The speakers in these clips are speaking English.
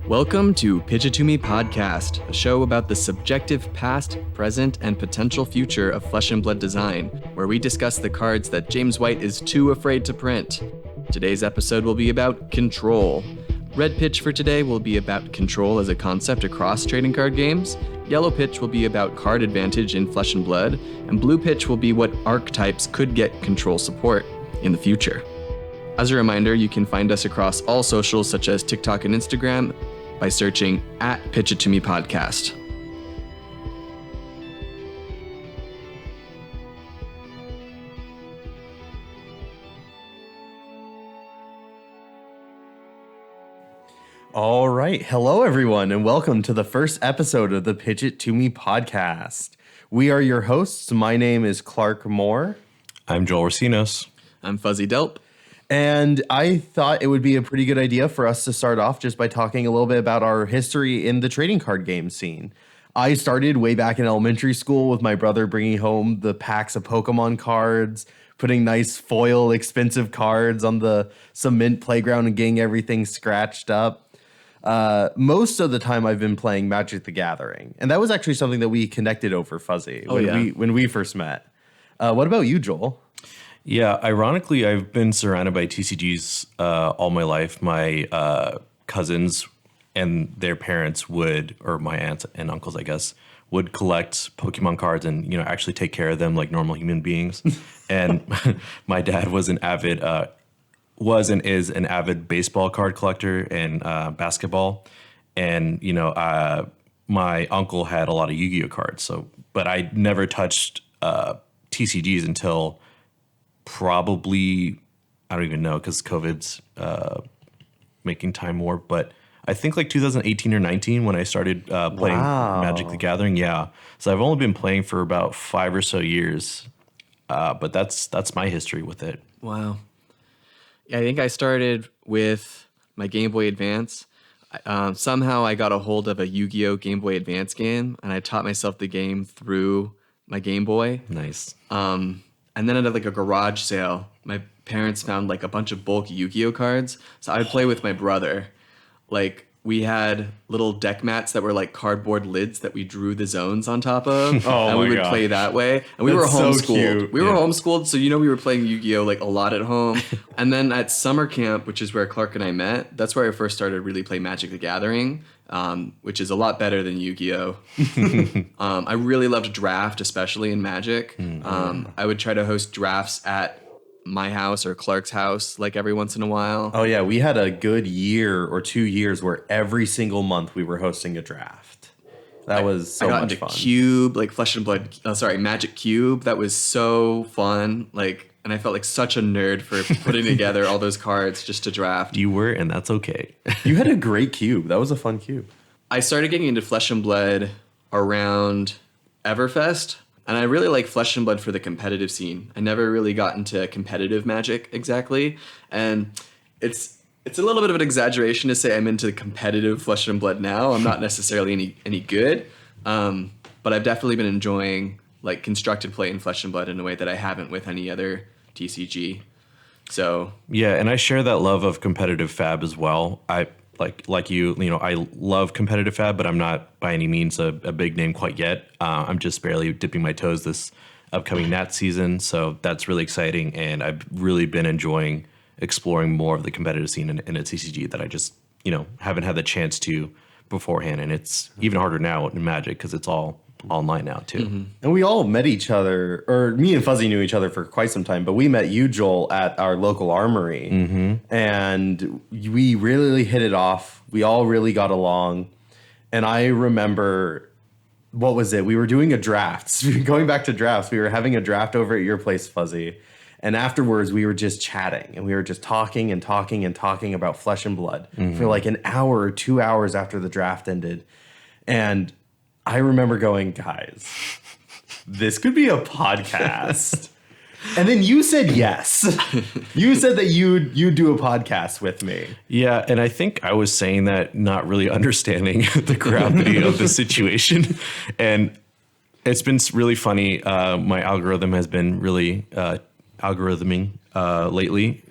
Welcome to Pitch It To Me Podcast, a show about the subjective past, present, and potential future of Flesh and Blood design, where we discuss the cards that James White is too afraid to print. Today's episode will be about control. Red pitch for today will be about control as a concept across trading card games. Yellow pitch will be about card advantage in Flesh and Blood, and blue pitch will be what archetypes could get control support in the future. As a reminder, you can find us across all socials such as TikTok and Instagram by searching at Pitch It To Me Podcast. All right. Hello, everyone, and welcome to the first episode of the Pitch It To Me podcast. We are your hosts. My name is Clark Moore. I'm Joel Recinos. I'm Fuzzy Delp. And I thought it would be a pretty good idea for us to start off just by talking a little bit about our history in the trading card game scene. I started way back in elementary school with my brother bringing home the packs of Pokemon cards, putting nice foil expensive cards on the cement playground and getting everything scratched up. Most of the time I've been playing Magic the Gathering. And that was actually something that we connected over, Fuzzy, when we first met. What about you, Joel? Yeah, ironically, I've been surrounded by TCGs all my life. My cousins and their parents would, or my aunts and uncles, I guess, would collect Pokemon cards and, actually take care of them like normal human beings. And my dad was and is an avid baseball card collector and basketball. And, my uncle had a lot of Yu-Gi-Oh cards. But I never touched TCGs until probably, I don't even know, because COVID's making time more, but I think like 2018 or 19 when I started playing Magic the Gathering. Yeah. So I've only been playing for about 5 or so years, but that's my history with it. Wow. Yeah, I think I started with my Game Boy Advance. Somehow I got a hold of a Yu-Gi-Oh! Game Boy Advance game, and I taught myself the game through my Game Boy. Nice. And then at like a garage sale, my parents found like a bunch of bulk Yu-Gi-Oh cards. So I'd play with my brother. Like we had little deck mats that were like cardboard lids that we drew the zones on top of. And we would play that way. And we were homeschooled. We were homeschooled, so we were playing Yu-Gi-Oh like a lot at home. And then at summer camp, which is where Clark and I met, that's where I first started really playing Magic the Gathering. Which is a lot better than Yu-Gi-Oh. I really loved draft, especially in Magic. I would try to host drafts at my house or Clark's house like every once in a while. Oh, yeah. We had a good year or 2 years where every single month we were hosting a draft. That was so much fun. I got into Cube, like Flesh and Blood, Magic Cube. That was so fun. And I felt like such a nerd for putting together all those cards just to draft. You were, and that's okay. You had a great cube. That was a fun cube. I started getting into Flesh and Blood around Everfest, and I really like Flesh and Blood for the competitive scene. I never really got into competitive Magic exactly, and it's a little bit of an exaggeration to say I'm into competitive Flesh and Blood now. I'm not necessarily any good, but I've definitely been enjoying like constructed play in Flesh and Blood in a way that I haven't with any other TCG. So yeah, and I share that love of competitive fab as well. I like you, I love competitive fab, but I'm not by any means a big name quite yet. I'm just barely dipping my toes this upcoming Nat season, so that's really exciting, and I've really been enjoying exploring more of the competitive scene in a TCG that I just haven't had the chance to beforehand, and it's even harder now in Magic because it's all online now too. Mm-hmm. And we all met each other, or me and Fuzzy knew each other for quite some time, but we met you, Joel, at our local armory. And we really hit it off. We all really got along. And I remember, what was it? We were doing a draft. Going back to drafts, we were having a draft over at your place, Fuzzy. And afterwards, we were just chatting, and we were just talking about Flesh and Blood for like an hour or 2 hours after the draft ended. And I remember going, guys, this could be a podcast. And then you said yes. You said that you'd do a podcast with me. Yeah, and I think I was saying that not really understanding the gravity of the situation. And it's been really funny. My algorithm has been really algorithming lately.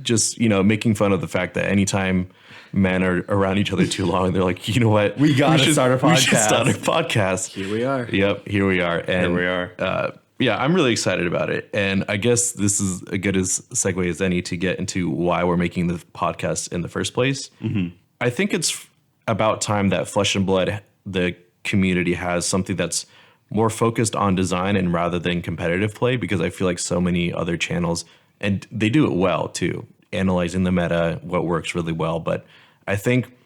just, making fun of the fact that anytime men are around each other too long, they're like, you know what? We should start a podcast. We should start a podcast. Here we are. Yep, here we are. And Here we are. I'm really excited about it. And I guess this is a good as segue as any to get into why we're making the podcast in the first place. Mm-hmm. I think it's about time that Flesh and Blood, the community, has something that's more focused on design and rather than competitive play, because I feel like so many other channels, and they do it well too, analyzing the meta, what works really well. But I think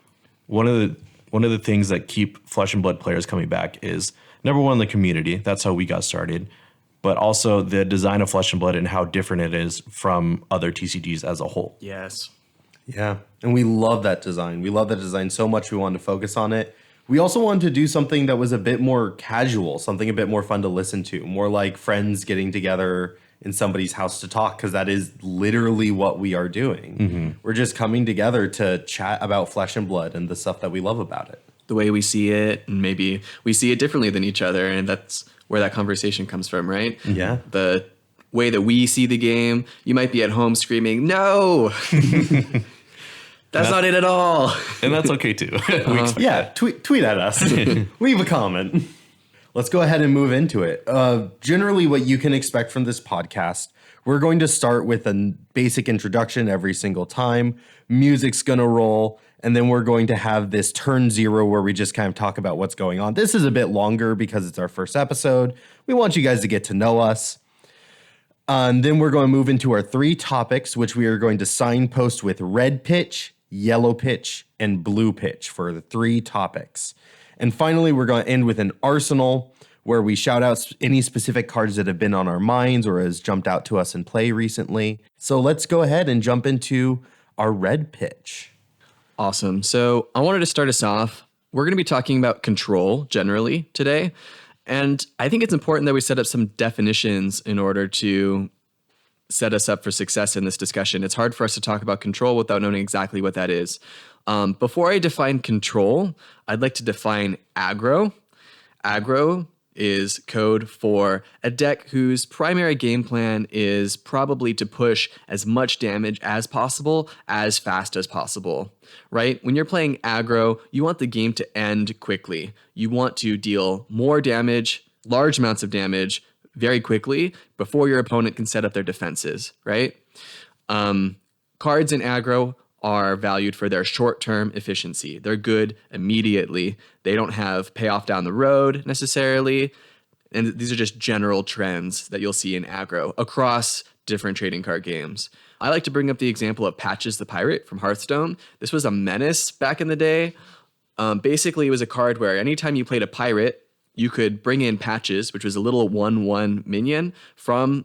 one of the things that keep Flesh and Blood players coming back is, number one, the community. That's how we got started. But also the design of Flesh and Blood and how different it is from other TCGs as a whole. Yes. Yeah. And we love that design. We love that design so much we wanted to focus on it. We also wanted to do something that was a bit more casual, something a bit more fun to listen to, more like friends getting together in somebody's house to talk, because that is literally what we are doing. Mm-hmm. We're just coming together to chat about Flesh and Blood and the stuff that we love about it. The way we see it, and maybe we see it differently than each other, and that's where that conversation comes from, right? Yeah. The way that we see the game, you might be at home screaming, "No!" That's not it at all. And that's okay too. Yeah, tweet at us. Leave a comment. Let's go ahead and move into it. Generally, what you can expect from this podcast, we're going to start with a basic introduction every single time. Music's going to roll. And then we're going to have this turn zero where we just kind of talk about what's going on. This is a bit longer because it's our first episode. We want you guys to get to know us. And then we're going to move into our 3 topics, which we are going to signpost with red pitch, yellow pitch, and blue pitch for the 3 topics. And finally, we're going to end with an arsenal where we shout out any specific cards that have been on our minds or has jumped out to us in play recently. So let's go ahead and jump into our red pitch. Awesome. So I wanted to start us off. We're going to be talking about control generally today. And I think it's important that we set up some definitions in order to set us up for success in this discussion. It's hard for us to talk about control without knowing exactly what that is. Before I define control, I'd like to define aggro. Aggro is code for a deck whose primary game plan is probably to push as much damage as possible, as fast as possible, right? When you're playing aggro, you want the game to end quickly. You want to deal more damage, large amounts of damage, very quickly before your opponent can set up their defenses, right? Cards in aggro are valued for their short-term efficiency. They're good immediately. They don't have payoff down the road necessarily. And these are just general trends that you'll see in aggro across different trading card games. I like to bring up the example of Patches the Pirate from Hearthstone. This was a menace back in the day. Basically, it was a card where anytime you played a pirate, you could bring in Patches, which was a little 1/1 minion.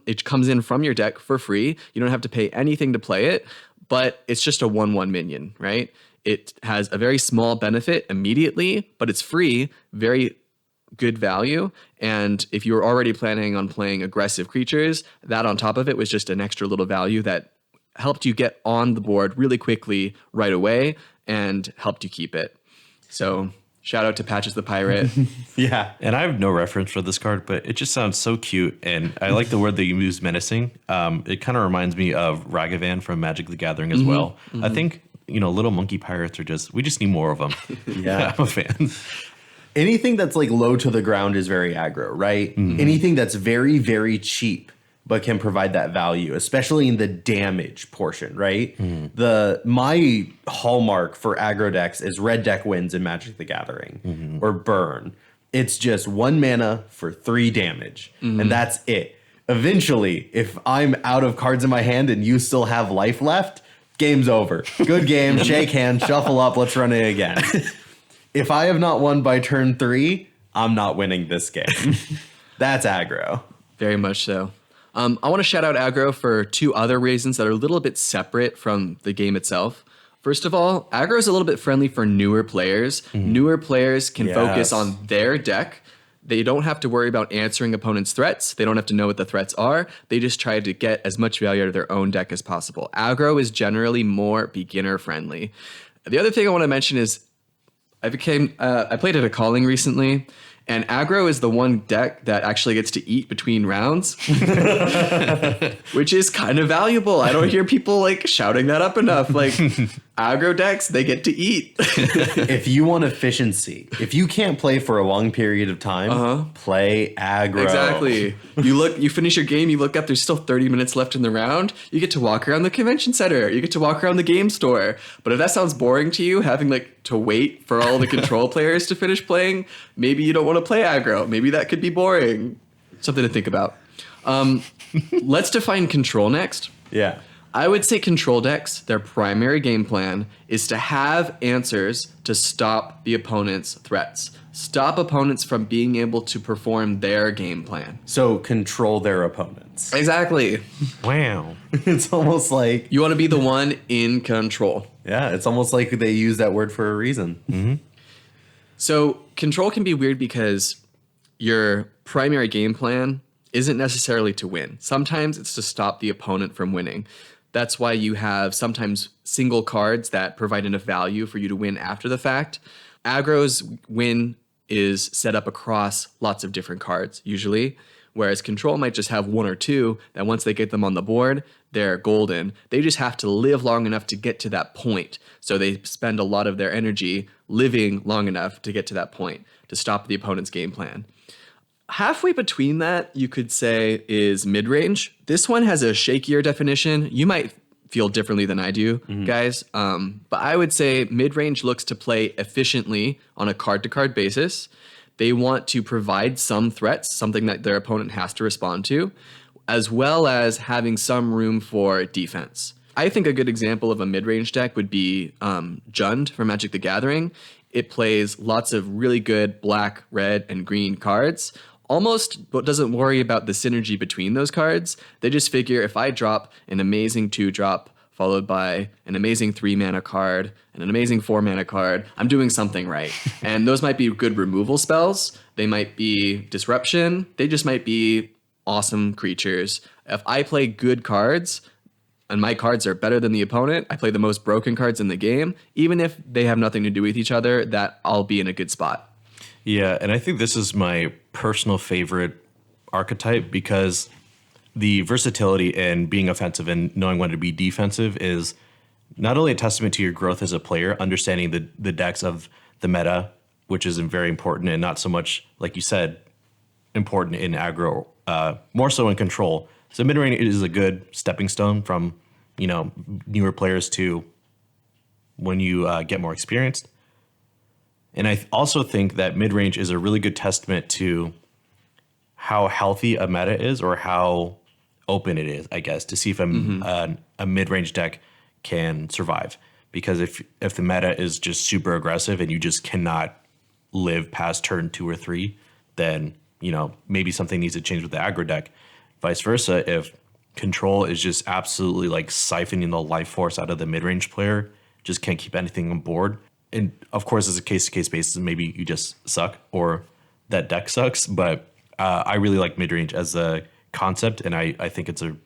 It comes in from your deck for free. You don't have to pay anything to play it. But it's just a 1/1 minion, right? It has a very small benefit immediately, but it's free, very good value. And if you were already planning on playing aggressive creatures, that on top of it was just an extra little value that helped you get on the board really quickly right away and helped you keep it. So shout out to Patches the Pirate. Yeah. And I have no reference for this card, but it just sounds so cute. And I like the word that you use, menacing. It kind of reminds me of Ragavan from Magic the Gathering as well. Mm-hmm. I think, little monkey pirates we just need more of them. Yeah. I'm a fan. Anything that's like low to the ground is very aggro, right? Mm-hmm. Anything that's very, very cheap but can provide that value, especially in the damage portion, right? Mm. My hallmark for aggro decks is red deck wins in Magic the Gathering or burn. It's just 1 mana for 3 damage, and that's it. Eventually, if I'm out of cards in my hand and you still have life left, game's over. Good game, shake hands, shuffle up, let's run it again. If I have not won by turn 3, I'm not winning this game. That's aggro. Very much so. I want to shout out aggro for 2 other reasons that are a little bit separate from the game itself. First of all, aggro is a little bit friendly for newer players. Newer players can focus on their deck. They don't have to worry about answering opponents' threats. They don't have to know what the threats are. They just try to get as much value out of their own deck as possible. Aggro is generally more beginner friendly. The other thing I want to mention is I played at a calling recently, And aggro is the one deck that actually gets to eat between rounds, which is kind of valuable. I don't hear people like shouting that up enough. Like aggro decks, they get to eat. If you want efficiency, if you can't play for a long period of time, play aggro. Exactly. You finish your game, you look up, there's still 30 minutes left in the round. You get to walk around the convention center. You get to walk around the game store. But if that sounds boring to you, having like to wait for all the control players to finish playing, maybe you don't want to play aggro. Maybe that could be boring. Something to think about. Let's define control next. Yeah. I would say control decks, their primary game plan is to have answers to stop the opponent's threats. Stop opponents from being able to perform their game plan. So control their opponents. Exactly. Wow. It's almost like, You want to be the one in control. yeah, it's almost like they use that word for a reason. So control can be weird because your primary game plan isn't necessarily to win. Sometimes it's to stop the opponent from winning. That's why you have sometimes single cards that provide enough value for you to win after the fact. Aggro's win is set up across lots of different cards, usually, whereas control might just have one or two that once they get them on the board, they're golden. They just have to live long enough to get to that point. So they spend a lot of their energy living long enough to get to that point to stop the opponent's game plan. Halfway between that, you could say, is mid-range. This one has a shakier definition. You might feel differently than I do, guys. But I would say mid-range looks to play efficiently on a card-to-card basis. They want to provide some threats, something that their opponent has to respond to, as well as having some room for defense. I think a good example of a mid-range deck would be Jund from Magic the Gathering. It plays lots of really good black, red, and green cards. Almost doesn't worry about the synergy between those cards. They just figure if I drop an amazing 2-drop followed by an amazing 3-mana card and an amazing 4-mana card, I'm doing something right. And those might be good removal spells. They might be disruption. They just might be awesome creatures. If I play good cards and my cards are better than the opponent, I play the most broken cards in the game, even if they have nothing to do with each other, that I'll be in a good spot. Yeah, and I think this is my personal favorite archetype because the versatility in being offensive and knowing when to be defensive is not only a testament to your growth as a player, understanding the decks of the meta, which is very important and not so much, like you said, important in aggro, more so in control. So mid-range is a good stepping stone from, newer players to when you get more experienced. And I also think that mid-range is a really good testament to how healthy a meta is or how open it is, I guess, to see if a mid-range deck can survive. Because if the meta is just super aggressive and you just cannot live past turn 2 or 3, then, maybe something needs to change with the aggro deck. Vice versa, if control is just absolutely like siphoning the life force out of the mid-range player, just can't keep anything on board. And of course, as a case-to-case basis, maybe you just suck or that deck sucks. But I really like mid-range as a concept, and I think it's a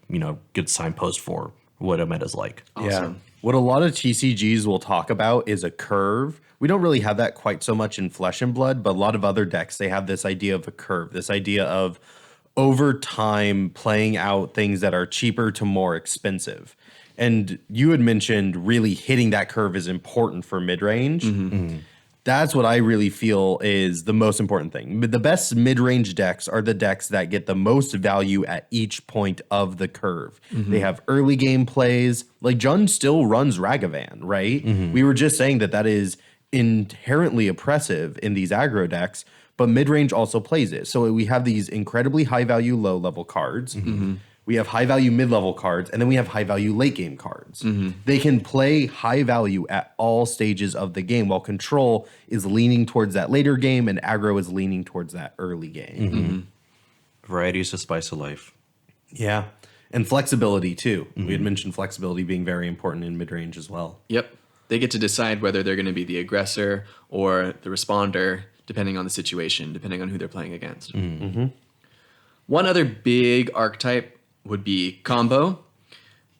good signpost for what a meta is like. Awesome. Yeah. What a lot of TCGs will talk about is a curve. We don't really have that quite so much in Flesh and Blood, but a lot of other decks, they have this idea of a curve, this idea of over time playing out things that are cheaper to more expensive. And you had mentioned really hitting that curve is important for mid-range. That's what I really feel is the most important thing. The best mid-range decks are the decks that get the most value at each point of the curve. They have early game plays. Like Jund still runs Ragavan, right? We were just saying that is inherently oppressive in these aggro decks, but mid-range also plays it. So we have these incredibly high-value low-level cards. We have high-value mid-level cards, and then we have high-value late-game cards. They can play high-value at all stages of the game, while control is leaning towards that later game, and aggro is leaning towards that early game. Variety is the spice of life. Yeah, and flexibility, too. We had mentioned flexibility being very important in mid-range as well. Yep. They get to decide whether they're going to be the aggressor or the responder, depending on the situation, depending on who they're playing against. One other big archetype would be combo.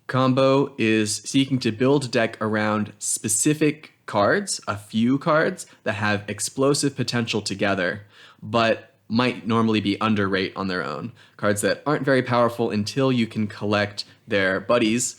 Combo is seeking to build a deck around specific cards, a few cards that have explosive potential together, but might normally be underrate on their own. Cards that aren't very powerful until you can collect their buddies.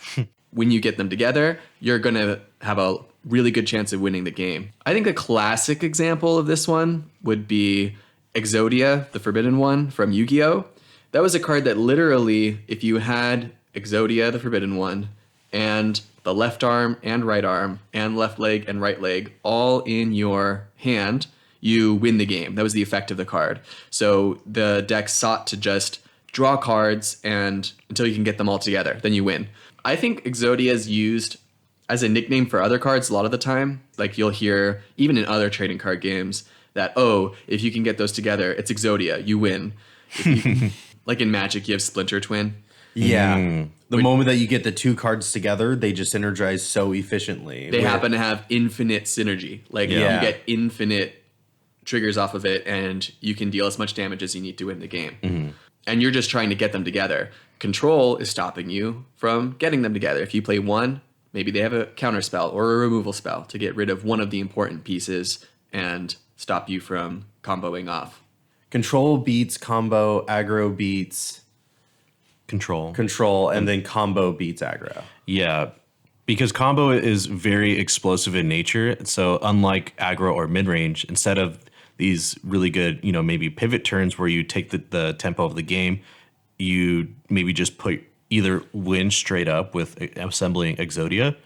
When you get them together, you're going to have a really good chance of winning the game. I think a classic example of this one would be Exodia, the Forbidden One from Yu-Gi-Oh! That was a card that literally, if you had Exodia, the Forbidden One, and the left arm and right arm and left leg and right leg all in your hand, you win the game. That was the effect of the card. So the deck sought to just draw cards and until you can get them all together, then you win. I think Exodia is used as a nickname for other cards a lot of the time. Like you'll hear, even in other trading card games, that, oh, if you can get those together, it's Exodia, you win. Like in Magic, you have Splinter Twin. Yeah. The moment that you get the two cards together, they just synergize so efficiently. They happen to have infinite synergy. Like you get infinite triggers off of it, and you can deal as much damage as you need to win the game. And you're just trying to get them together. Control is stopping you from getting them together. If you play one, maybe they have a counter spell or a removal spell to get rid of one of the important pieces and stop you from comboing off. Control beats combo, aggro beats control, and then combo beats aggro. Yeah, because combo is very explosive in nature. So unlike aggro or mid-range, instead of these really good, maybe pivot turns where you take the tempo of the game, you maybe just put either win straight up with assembling Exodia,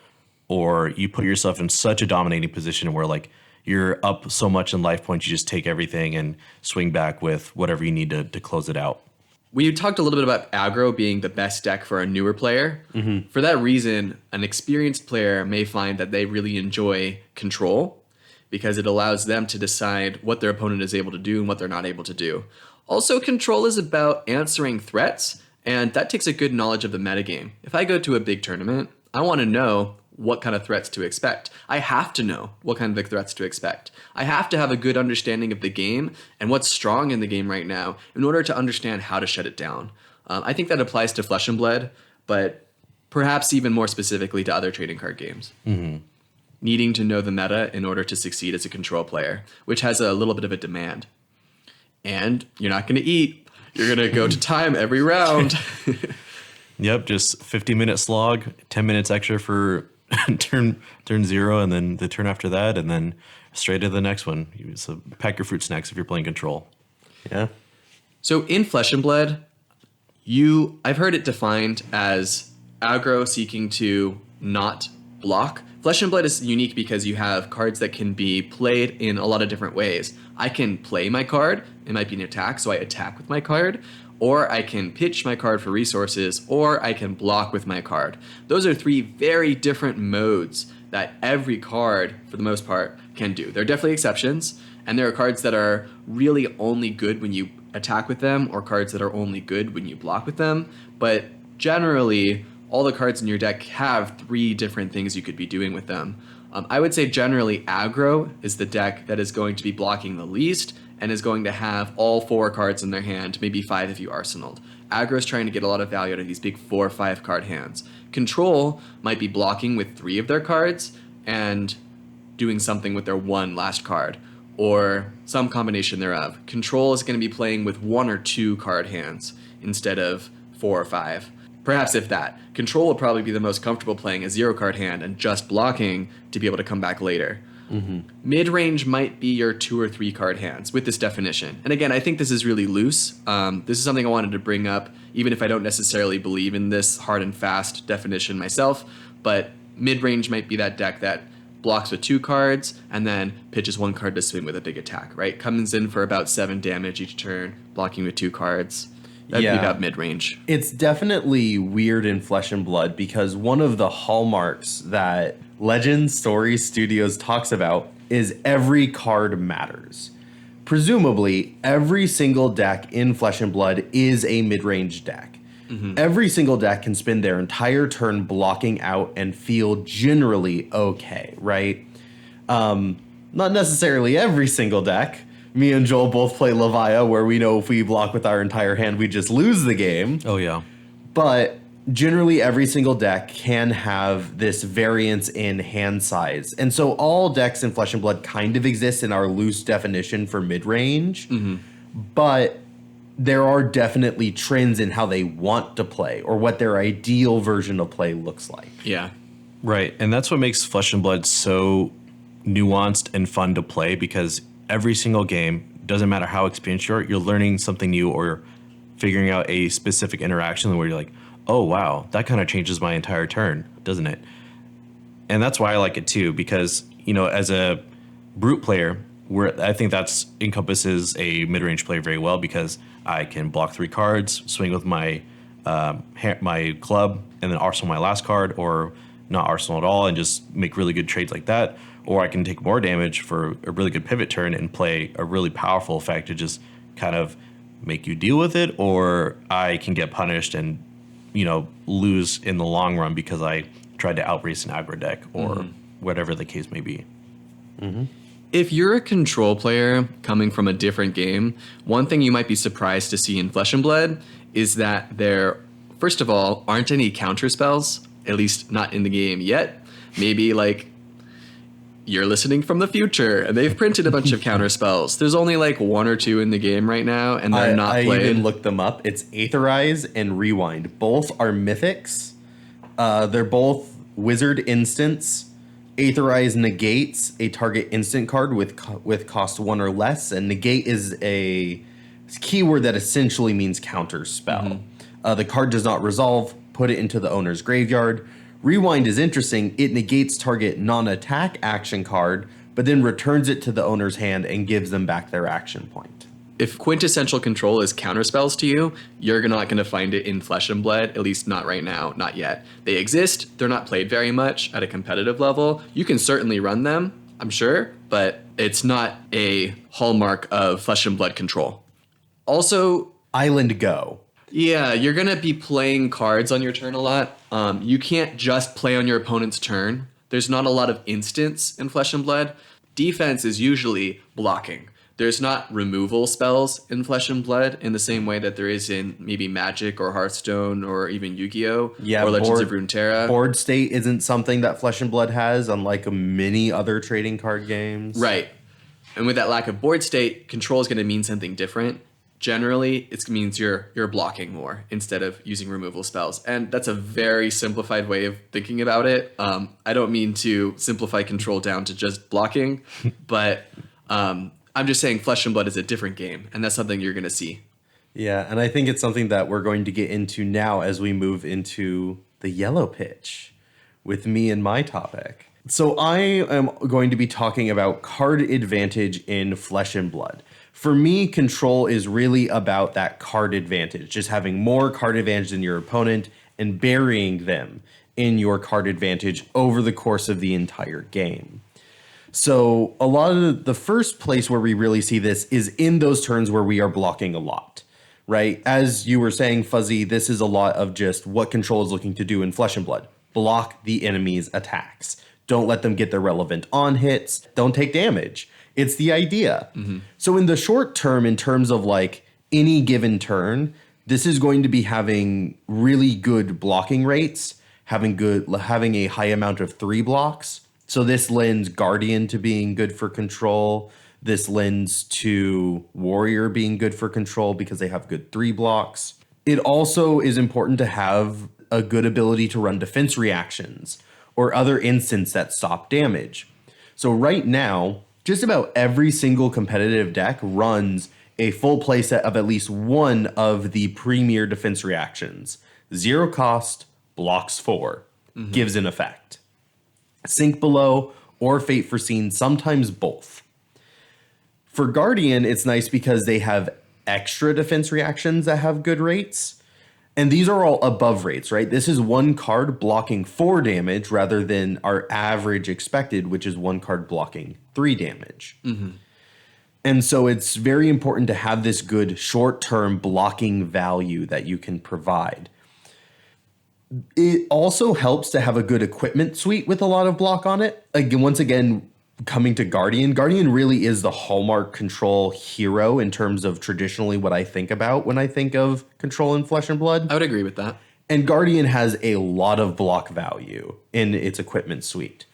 or you put yourself in such a dominating position where like you're up so much in life points, you just take everything and swing back with whatever you need to close it out. We talked a little bit about aggro being the best deck for a newer player. For that reason, an experienced player may find that they really enjoy control because it allows them to decide what their opponent is able to do and what they're not able to do. Also, control is about answering threats, and that takes a good knowledge of the metagame. If I go to a big tournament, I want to know what kind of threats to expect. I have to know what kind of threats to expect. I have to have a good understanding of the game and what's strong in the game right now in order to understand how to shut it down. I think that applies to Flesh and Blood, but perhaps even more specifically to other trading card games. Needing to know the meta in order to succeed as a control player, which has a little bit of a demand. And you're not going to eat. You're going to go to time every round. Yep, just 50-minute slog, 10 minutes extra for turn 0, and then the turn after that, and then straight to the next one. So pack your fruit snacks if you're playing control. Yeah. So in Flesh and Blood, I've heard it defined as aggro seeking to not block. Flesh and Blood is unique because you have cards that can be played in a lot of different ways. I can play my card, it might be an attack, so I attack with my card, or I can pitch my card for resources, or I can block with my card. Those are three very different modes that every card, for the most part, can do. There are definitely exceptions, and there are cards that are really only good when you attack with them, or cards that are only good when you block with them, but generally, all the cards in your deck have three different things you could be doing with them. I would say generally aggro is the deck that is going to be blocking the least and is going to have all 4 cards in their hand, maybe 5 if you arsenaled. Aggro is trying to get a lot of value out of these big 4 or 5 card hands. Control might be blocking with 3 of their cards and doing something with their 1 last card, or some combination thereof. Control is going to be playing with 1 or 2 card hands instead of 4 or 5. Perhaps if that. Control will probably be the most comfortable playing a 0 card hand and just blocking to be able to come back later. Mid-range might be your 2 or 3 card hands with this definition. And again, I think this is really loose. This is something I wanted to bring up, even if I don't necessarily believe in this hard and fast definition myself. But mid-range might be that deck that blocks with 2 cards and then pitches 1 card to swing with a big attack, right? Comes in for about 7 damage each turn, blocking with 2 cards. That'd be about mid-range. It's definitely weird in Flesh and Blood because one of the hallmarks that Legends Story Studios talks about is every card matters. Presumably, every single deck in Flesh and Blood is a mid-range deck. Every single deck can spend their entire turn blocking out and feel generally okay, right? Not necessarily every single deck. Me and Joel both play Levia, where we know if we block with our entire hand, we just lose the game. Oh, yeah. But generally, every single deck can have this variance in hand size. And so all decks in Flesh and Blood kind of exist in our loose definition for mid-range. but there are definitely trends in how they want to play or what their ideal version of play looks like. Yeah. Right. And that's what makes Flesh and Blood so nuanced and fun to play, because every single game, doesn't matter how experienced you are, you're learning something new or figuring out a specific interaction where you're like, oh, wow, that kind of changes my entire turn, doesn't it? And that's why I like it too, because, you know, as a brute player, I think that's encompasses a mid-range player very well, because I can block 3 cards, swing with my my club, and then arsenal my last card, or not arsenal at all and just make really good trades like that. Or I can take more damage for a really good pivot turn and play a really powerful effect to just kind of make you deal with it, or I can get punished and, you know, lose in the long run because I tried to outrace an aggro deck or whatever the case may be. If you're a control player coming from a different game, one thing you might be surprised to see in Flesh and Blood is that there, first of all, aren't any counter spells, at least not in the game yet. Maybe like you're listening from the future and they've printed a bunch of counter spells. There's only like 1 or 2 in the game right now, and they're not played. I even looked them up. It's Aetherize and Rewind. Both are mythics. They're both wizard instants. Aetherize negates a target instant card with cost 1 or less, and negate is a keyword that essentially means counter spell. The card does not resolve. Put it into the owner's graveyard. Rewind is interesting. It negates target non-attack action card, but then returns it to the owner's hand and gives them back their action point. If quintessential control is counterspells to you, you're not going to find it in Flesh and Blood, at least not right now, not yet. They exist, they're not played very much at a competitive level. You can certainly run them, I'm sure, but it's not a hallmark of Flesh and Blood control. Also, Island Go. yeah, you're going to be playing cards on your turn a lot. You can't just play on your opponent's turn. There's not a lot of instants in Flesh and Blood. Defense is usually blocking. There's not removal spells in Flesh and Blood in the same way that there is in maybe Magic or Hearthstone or even Yu-Gi-Oh! Or Legends of Runeterra. Board state isn't something that Flesh and Blood has, unlike many other trading card games. Right. And with that lack of board state, control is going to mean something different. Generally, it means you're blocking more instead of using removal spells. And that's a very simplified way of thinking about it. I don't mean to simplify control down to just blocking, but I'm just saying Flesh and Blood is a different game, and that's something you're going to see. Yeah, and I think it's something that we're going to get into now as we move into the yellow pitch with me and my topic. So I am going to be talking about card advantage in Flesh and Blood. For me, control is really about that card advantage, just having more card advantage than your opponent and burying them in your card advantage over the course of the entire game. So a lot of the first place where we really see this is in those turns where we are blocking a lot, right? As you were saying, Fuzzy, this is a lot of just what control is looking to do in Flesh and Blood. Block the enemy's attacks. Don't let them get their relevant on hits. Don't take damage. It's the idea. So in the short term, in terms of like any given turn, this is going to be having really good blocking rates, having a high amount of 3 blocks. So this lends Guardian to being good for control. This lends to Warrior being good for control because they have good 3 blocks. It also is important to have a good ability to run defense reactions or other instants that stop damage. So right now, just about every single competitive deck runs a full playset of at least one of the premier defense reactions. 0 cost, blocks 4, gives an effect. Sink Below or Fate Foreseen, sometimes both. For Guardian, it's nice because they have extra defense reactions that have good rates. And these are all above rates, right? This is 1 card blocking 4 damage rather than our average expected, which is 1 card blocking 3 damage. And so it's very important to have this good short-term blocking value that you can provide. It also helps to have a good equipment suite with a lot of block on it. Again, once again, coming to Guardian, Guardian really is the hallmark control hero in terms of traditionally what I think about when I think of control in Flesh and Blood. I would agree with that. And Guardian has a lot of block value in its equipment suite.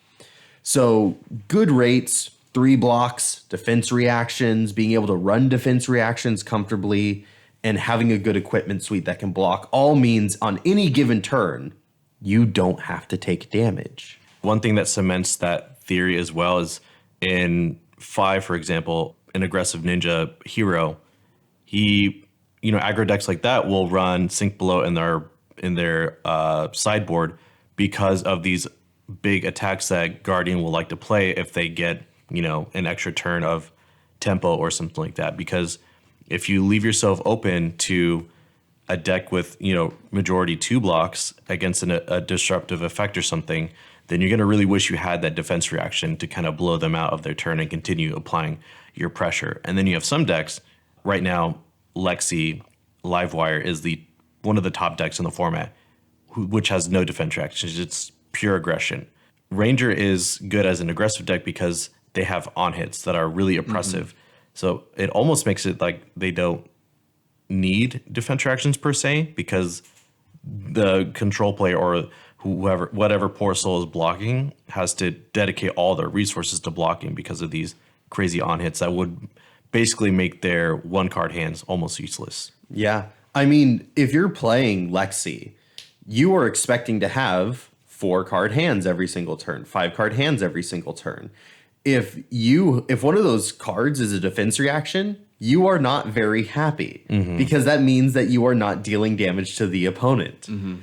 So good rates, 3 blocks, defense reactions, being able to run defense reactions comfortably, and having a good equipment suite that can block all means on any given turn, you don't have to take damage. One thing that cements that theory as well is in 5, for example, an aggressive ninja hero, aggro decks like that will run Sink Below in their sideboard because of these big attacks that Guardian will like to play if they get, an extra turn of tempo or something like that. Because if you leave yourself open to a deck with, majority 2 blocks against a disruptive effect or something, then you're going to really wish you had that defense reaction to kind of blow them out of their turn and continue applying your pressure. And then you have some decks right now. Lexi Livewire is one of the top decks in the format, which has no defense reactions. It's pure aggression. Ranger is good as an aggressive deck because they have on hits that are really oppressive. Mm-hmm. So it almost makes it like they don't need defense reactions per se, because the control player or whatever poor soul is blocking has to dedicate all their resources to blocking because of these crazy on hits that would basically make their 1-card hands almost useless. Yeah. I mean, if you're playing Lexi, you are expecting to have 4-card hands every single turn, 5-card hands every single turn. If one of those cards is a defense reaction, you are not very happy, because that means that you are not dealing damage to the opponent. Mm-hmm.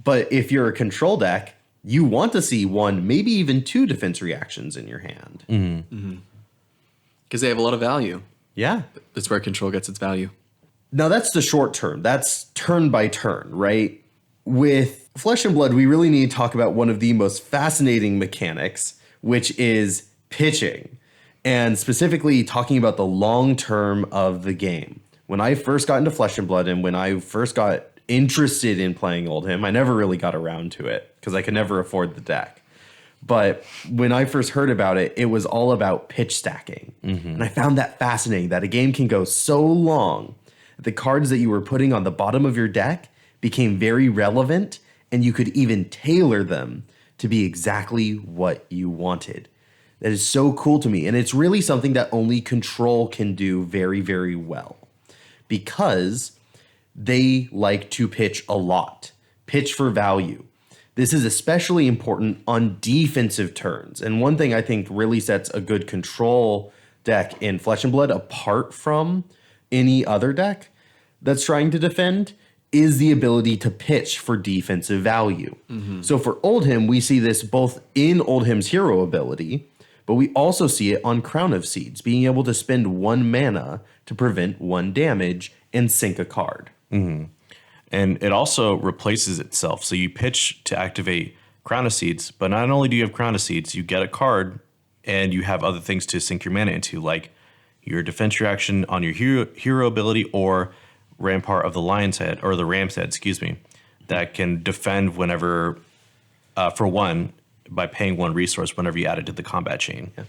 But if you're a control deck, you want to see 1, maybe even 2 defense reactions in your hand. Because they have a lot of value. Yeah. That's where control gets its value. Now, that's the short term. That's turn by turn, right? With Flesh and Blood, we really need to talk about one of the most fascinating mechanics, which is pitching. And specifically talking about the long term of the game. When I first got into Flesh and Blood and when I first got interested in playing Oldhim, I never really got around to it because I could never afford the deck. But when I first heard about it, it was all about pitch stacking. Mm-hmm. And I found that fascinating, that a game can go so long that the cards that you were putting on the bottom of your deck became very relevant, and you could even tailor them to be exactly what you wanted. That is so cool to me. And it's really something that only Control can do very, very well, because they like to pitch a lot, pitch for value. This is especially important on defensive turns. And one thing I think really sets a good Control deck in Flesh and Blood apart from any other deck that's trying to defend is the ability to pitch for defensive value. Mm-hmm. So for Oldhim, we see this both in Oldhim's hero ability, but we also see it on Crown of Seeds, being able to spend 1 mana to prevent 1 damage and sink a card. Mm-hmm. And it also replaces itself. So you pitch to activate Crown of Seeds, but not only do you have Crown of Seeds, you get a card and you have other things to sink your mana into, like your defense reaction on your hero ability or Rampart of the Lion's Head, or the Ram's Head, that can defend whenever, for 1, by paying 1 resource whenever you add it to the combat chain. Yeah.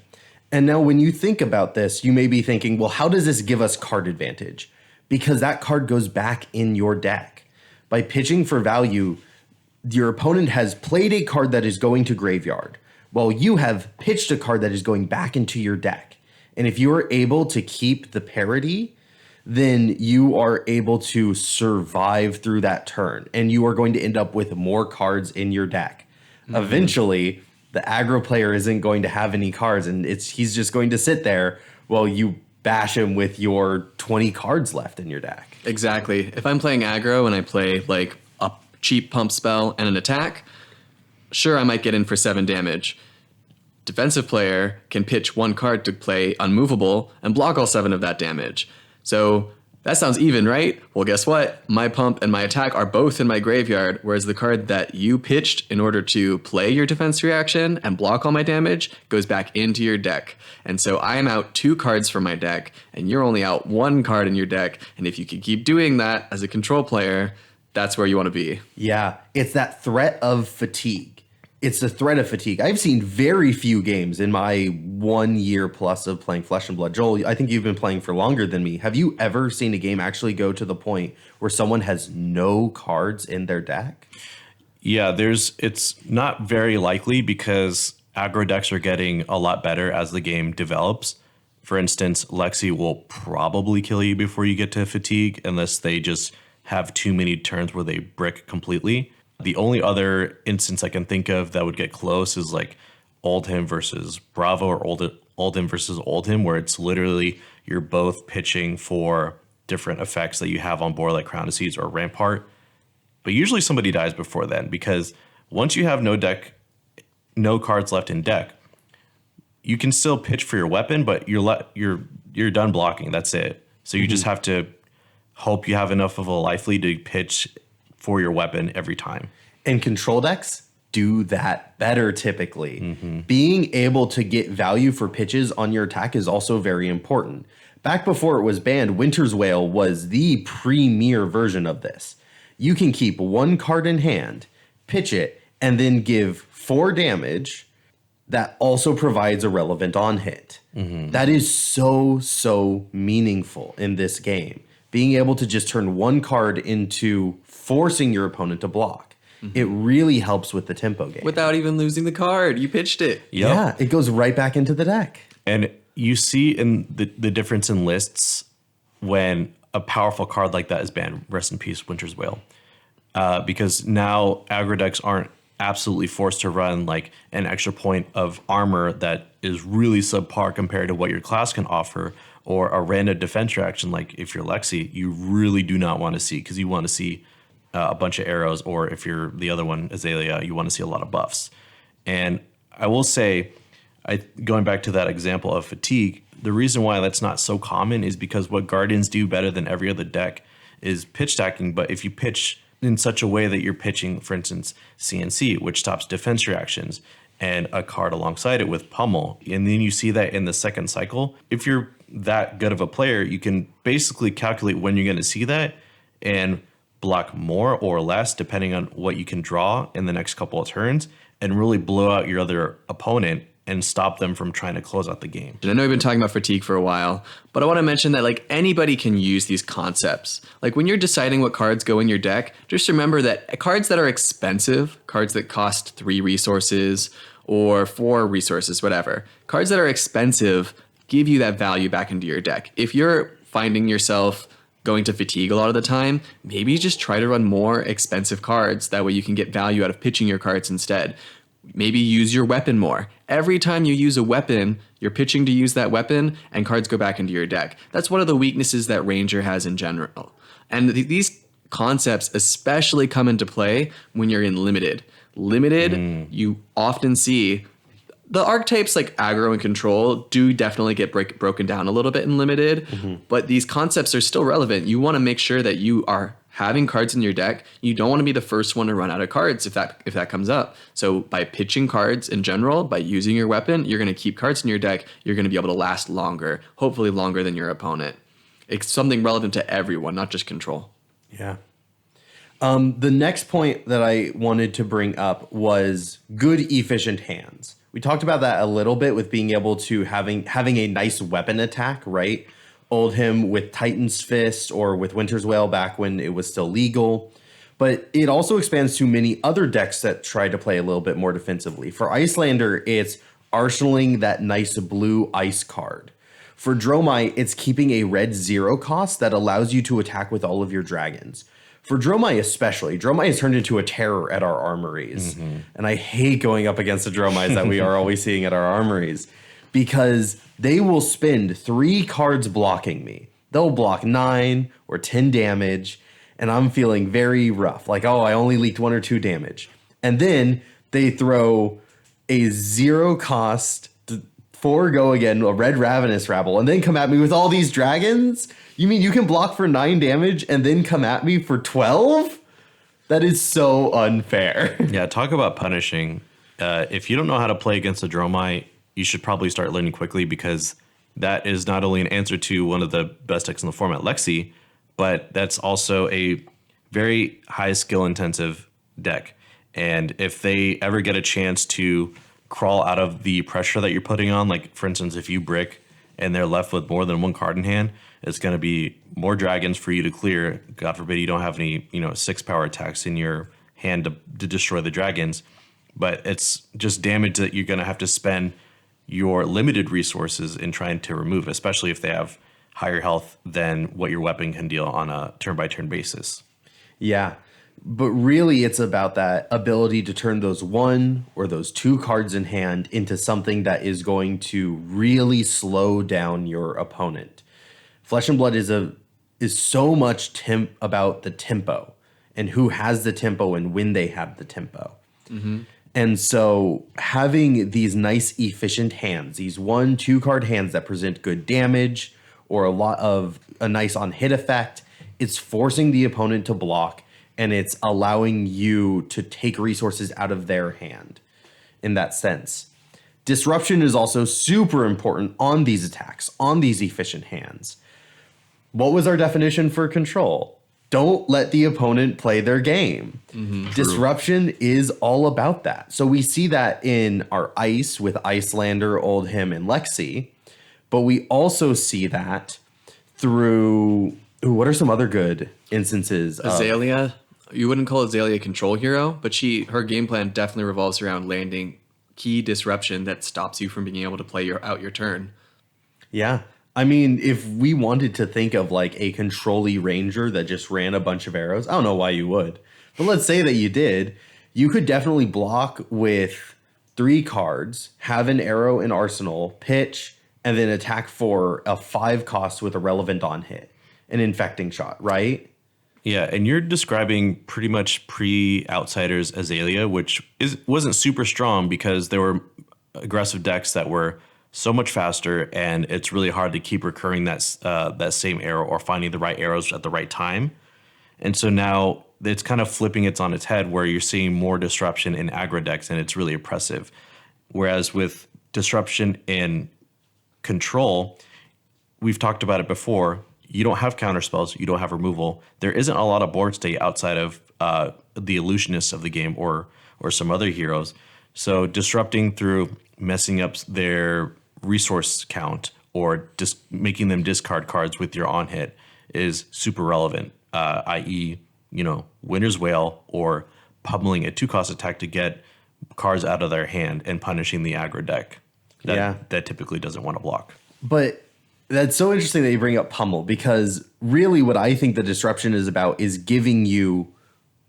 And now when you think about this, you may be thinking, well, how does this give us card advantage? Because that card goes back in your deck. By pitching for value, your opponent has played a card that is going to graveyard, while you have pitched a card that is going back into your deck. And if you are able to keep the parity, then you are able to survive through that turn, and you are going to end up with more cards in your deck. Mm-hmm. Eventually, the aggro player isn't going to have any cards, and he's just going to sit there while you bash him with your 20 cards left in your deck. Exactly. If I'm playing aggro and I play like a cheap pump spell and an attack, sure, I might get in for 7 damage. Defensive player can pitch 1 card to play unmovable and block all 7 of that damage. So that sounds even, right? Well, guess what? My pump and my attack are both in my graveyard, whereas the card that you pitched in order to play your defense reaction and block all my damage goes back into your deck. And so I am out 2 cards from my deck, and you're only out 1 card in your deck. And if you can keep doing that as a control player, that's where you want to be. Yeah, it's that threat of fatigue. It's the threat of fatigue. I've seen very few games in my 1 year plus of playing Flesh and Blood. Joel, I think you've been playing for longer than me. Have you ever seen a game actually go to the point where someone has no cards in their deck? Yeah, it's not very likely, because aggro decks are getting a lot better as the game develops. For instance, Lexi will probably kill you before you get to fatigue unless they just have too many turns where they brick completely. The only other instance I can think of that would get close is like Oldhim versus Bravo or Oldhim versus Oldhim, where it's literally you're both pitching for different effects that you have on board, like Crown of Seas or Rampart. But usually somebody dies before then, because once you have no cards left in deck, you can still pitch for your weapon, but you're done blocking. That's it. So you just have to hope you have enough of a life lead to pitch for your weapon every time. And control decks do that better typically. Being able to get value for pitches on your attack is also very important. Back before it was banned, Winter's Wail was the premier version of this. You can keep one card in hand, pitch it, and then give 4 damage that also provides a relevant on hit. That is so meaningful in this game. Being able to just turn one card into forcing your opponent to block. It really helps with the tempo game. Without even losing the card. You pitched it. Yep. Yeah, it goes right back into the deck. And you see in the difference in lists when a powerful card like that is banned. Rest in peace, Winter's Wail. Because now aggro decks aren't absolutely forced to run like an extra point of armor that is really subpar compared to what your class can offer, or a random defense reaction like if you're Lexi, you really do not want to see, because you want to see a bunch of arrows, or if you're the other one, Azalea, you want to see a lot of buffs. And I will say, going back to that example of fatigue, the reason why that's not so common is because what Guardians do better than every other deck is pitch stacking. But if you pitch in such a way that you're pitching, for instance, CNC, which stops defense reactions, and a card alongside it with Pummel, and then you see that in the second cycle, if you're that good of a player, you can basically calculate when you're going to see that and block more or less depending on what you can draw in the next couple of turns, and really blow out your other opponent and stop them from trying to close out the game. And I know we've been talking about fatigue for a while, but I want to mention that like anybody can use these concepts. Like when you're deciding what cards go in your deck, just remember that cards that are expensive, cards that cost 3 resources or 4 resources, whatever, cards that are expensive give you that value back into your deck. If you're finding yourself going to fatigue a lot of the time, maybe just try to run more expensive cards. That way you can get value out of pitching your cards instead. Maybe use your weapon more. Every time you use a weapon, you're pitching to use that weapon and cards go back into your deck. That's one of the weaknesses that Ranger has in general. And these concepts especially come into play when you're in Limited. Limited, you often see the archetypes like aggro and control do definitely get broken down a little bit in Limited, but these concepts are still relevant. You want to make sure that you are having cards in your deck. You don't want to be the first one to run out of cards if that comes up. So by pitching cards in general, by using your weapon, you're going to keep cards in your deck. You're going to be able to last longer, hopefully longer than your opponent. It's something relevant to everyone, not just control. Yeah. The next point that I wanted to bring up was good, efficient hands. We talked about that a little bit with being able to having a nice weapon attack, right? Oldhim with Titan's Fist or with Winter's Wail back when it was still legal. But it also expands to many other decks that try to play a little bit more defensively. For Icelander, it's arsenaling that nice blue ice card. For Dromai, it's keeping a red 0 cost that allows you to attack with all of your dragons. For Dromai especially, Dromai has turned into a terror at our armories. And I hate going up against the Dromais that we are always seeing at our armories, because they will spend 3 cards blocking me. They'll block 9 or 10 damage, and I'm feeling very rough. Like, oh, I only leaked 1 or 2 damage. And then they throw a 0 cost, 4 go again, a red Ravenous Rabble, and then come at me with all these dragons? You mean you can block for 9 damage and then come at me for 12? That is so unfair. Yeah, talk about punishing. If you don't know how to play against a Dromai, you should probably start learning quickly, because that is not only an answer to one of the best decks in the format, Lexi, but that's also a very high skill intensive deck. And if they ever get a chance to crawl out of the pressure that you're putting on, like for instance, if you brick and they're left with more than 1 card in hand, it's going to be more dragons for you to clear. God forbid you don't have any, 6 power attacks in your hand to destroy the dragons. but it's just damage that you're going to have to spend your limited resources in trying to remove, especially if they have higher health than what your weapon can deal on a turn-by-turn basis. Yeah. But really, it's about that ability to turn those 1 or those 2 cards in hand into something that is going to really slow down your opponent. Flesh and Blood is so much about the tempo and who has the tempo and when they have the tempo. Mm-hmm. And so having these nice, efficient hands, these 1-2 card hands that present good damage or a nice on-hit effect, it's forcing the opponent to block, and it's allowing you to take resources out of their hand in that sense. Disruption is also super important on these attacks, on these efficient hands. What was our definition for control? Don't let the opponent play their game. Mm-hmm, disruption is all about that. So we see that in our ice with Icelander, Oldhim, and Lexi. But we also see that through... what are some other good instances? Azalea. You wouldn't call Azalea a control hero, but her game plan definitely revolves around landing key disruption that stops you from being able to play out your turn. Yeah. I mean, if we wanted to think of like a control-y ranger that just ran a bunch of arrows, I don't know why you would, but let's say that you did, you could definitely block with 3 cards, have an arrow in arsenal, pitch, and then attack for a 5 cost with a relevant on hit, an infecting shot, right? Yeah, and you're describing pretty much pre-Outsiders Azalea, which wasn't super strong because there were aggressive decks that were so much faster, and it's really hard to keep recurring that same arrow or finding the right arrows at the right time. And so now it's kind of flipping it on its head, where you're seeing more disruption in aggro decks, and it's really oppressive. Whereas with disruption in control, we've talked about it before. You don't have counter spells, you don't have removal. There isn't a lot of board state outside of the illusionists of the game or some other heroes. So disrupting through messing up their resource count or just making them discard cards with your on hit is super relevant, i.e., Winter's Wail or pummeling a 2-cost attack to get cards out of their hand and punishing the aggro deck that typically doesn't want to block. But that's so interesting that you bring up pummel, because really what I think the disruption is about is giving you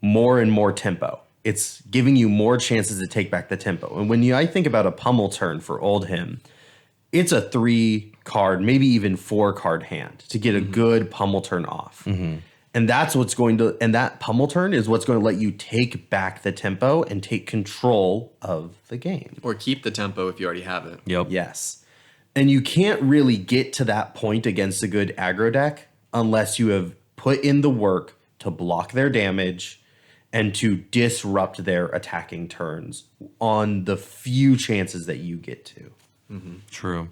more and more tempo. It's giving you more chances to take back the tempo. And when I think about a pummel turn for Oldhim, it's a 3-card, maybe even 4-card hand to get a good pummel turn off. Mm-hmm. And that's and that pummel turn is what's going to let you take back the tempo and take control of the game. Or keep the tempo if you already have it. Yep. Yes. And you can't really get to that point against a good aggro deck unless you have put in the work to block their damage and to disrupt their attacking turns on the few chances that you get to. Mm-hmm. True.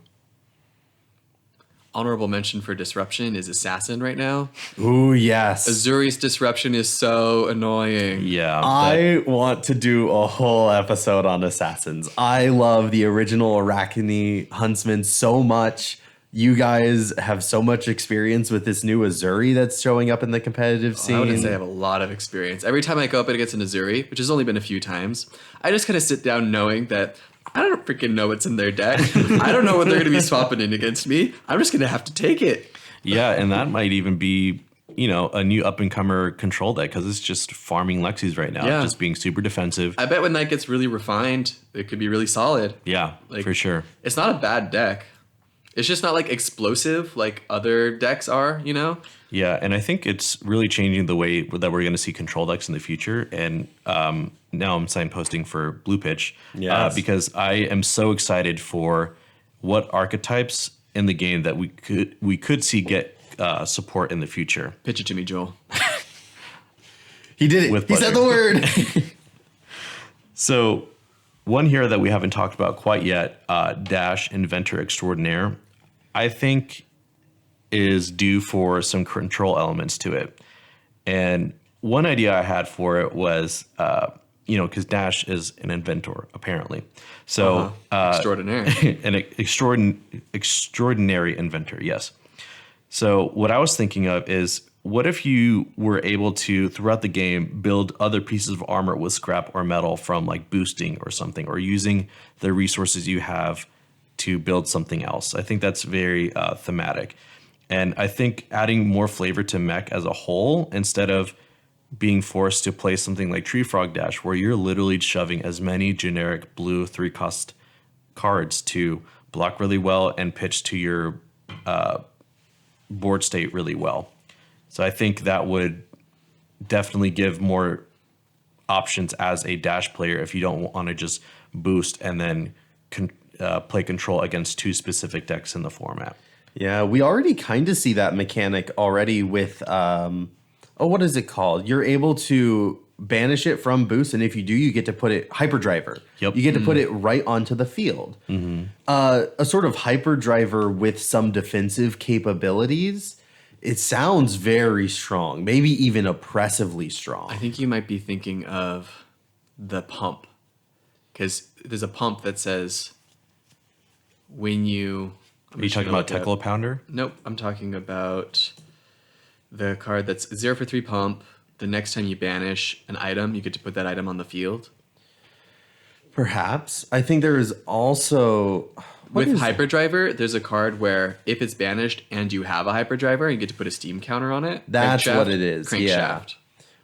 Honorable mention for disruption is Assassin right now. Ooh, yes. Azuri's disruption is so annoying. Yeah. I want to do a whole episode on Assassins. I love the original Arachne Huntsman so much. You guys have so much experience with this new Azuri that's showing up in the competitive scene. I wouldn't say I have a lot of experience. Every time I go up against an Azuri, which has only been a few times, I just kind of sit down knowing that I don't freaking know what's in their deck. I don't know what they're going to be swapping in against me. I'm just going to have to take it. Yeah, and that might even be, a new up-and-comer control deck because it's just farming Lexis right now, just being super defensive. I bet when that gets really refined, it could be really solid. Yeah, for sure. It's not a bad deck. It's just not like explosive like other decks are, Yeah, and I think it's really changing the way that we're going to see control decks in the future. And now I'm signposting for Blue Pitch because I am so excited for what archetypes in the game that we could see get support in the future. Pitch it to me, Joel. He did it. He said the word. So one hero that we haven't talked about quite yet, Dash Inventor Extraordinaire, I think is due for some control elements to it. And one idea I had for it was, because Dash is an inventor, apparently. So extraordinary. An extraordinary inventor, yes. So what I was thinking of is what if you were able to, throughout the game, build other pieces of armor with scrap or metal from like boosting or something, or using the resources you have to build something else? I think that's very thematic. And I think adding more flavor to mech as a whole, instead of being forced to play something like Tree Frog Dash, where you're literally shoving as many generic blue 3-cost cards to block really well and pitch to your board state really well. So I think that would definitely give more options as a dash player if you don't want to just boost and then play control against 2 specific decks in the format. Yeah, we already kind of see that mechanic already with, what is it called? You're able to banish it from boost, and if you do, you get to put it hyperdriver. Yep. You get to put it right onto the field. A sort of hyperdriver with some defensive capabilities. It sounds very strong, maybe even oppressively strong. I think you might be thinking of the pump, because there's a pump that says when you... Are you talking about Tekla Pounder? Nope, I'm talking about the card that's 0 for 3 pump. The next time you banish an item, you get to put that item on the field. Perhaps. I think there is also... With Hyperdriver, there's a card where if it's banished and you have a Hyperdriver, you get to put a Steam counter on it. That's what it is, Crankshaft.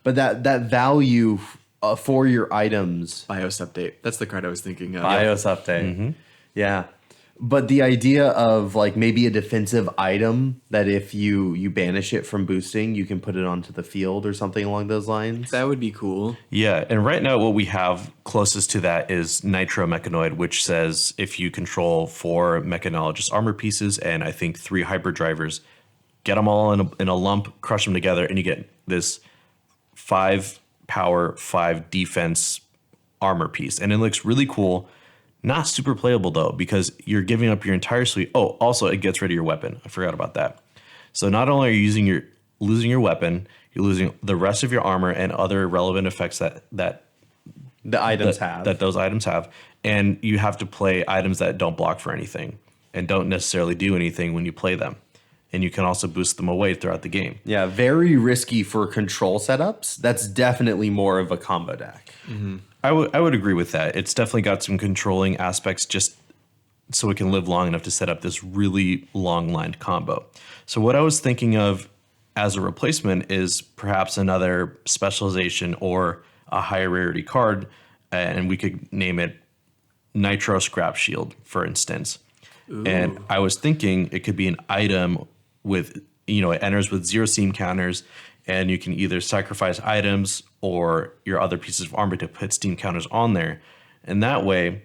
But that value for your items... BIOS update. That's the card I was thinking of. BIOS update. Yeah. But the idea of like maybe a defensive item that if you banish it from boosting, you can put it onto the field or something along those lines. That would be cool. Yeah, and right now what we have closest to that is Nitro Mechanoid, which says if you control 4 Mechanologist armor pieces and I think 3 Hyperdrivers, get them all in a lump, crush them together, and you get this 5 power, 5 defense armor piece. And it looks really cool. Not super playable though, because you're giving up your entire suite. Oh, also it gets rid of your weapon. I forgot about that. So not only are you losing your weapon, you're losing the rest of your armor and other relevant effects that the items have. That those items have. And you have to play items that don't block for anything and don't necessarily do anything when you play them. And you can also boost them away throughout the game. Yeah, very risky for control setups. That's definitely more of a combo deck. I would agree with that. It's definitely got some controlling aspects just so it can live long enough to set up this really long-lined combo. So what I was thinking of as a replacement is perhaps another specialization or a higher rarity card, and we could name it Nitro Scrap Shield, for instance. Ooh. And I was thinking it could be an item with, it enters with 0 steam counters, and you can either sacrifice items or your other pieces of armor to put steam counters on there. And that way,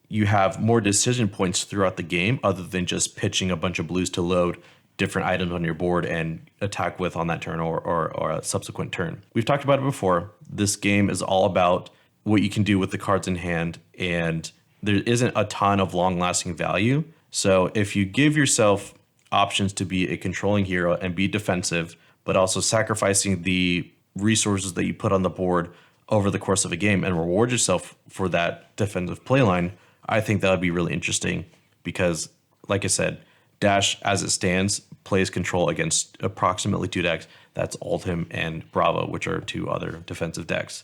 you have more decision points throughout the game other than just pitching a bunch of blues to load different items on your board and attack with on that turn or a subsequent turn. We've talked about it before. This game is all about what you can do with the cards in hand, and there isn't a ton of long-lasting value. So if you give yourself options to be a controlling hero and be defensive, but also sacrificing the resources that you put on the board over the course of a game and reward yourself for that defensive playline, I think that would be really interesting because, like I said, Dash, as it stands, plays control against approximately 2 decks. That's Ultim and Bravo, which are 2 other defensive decks.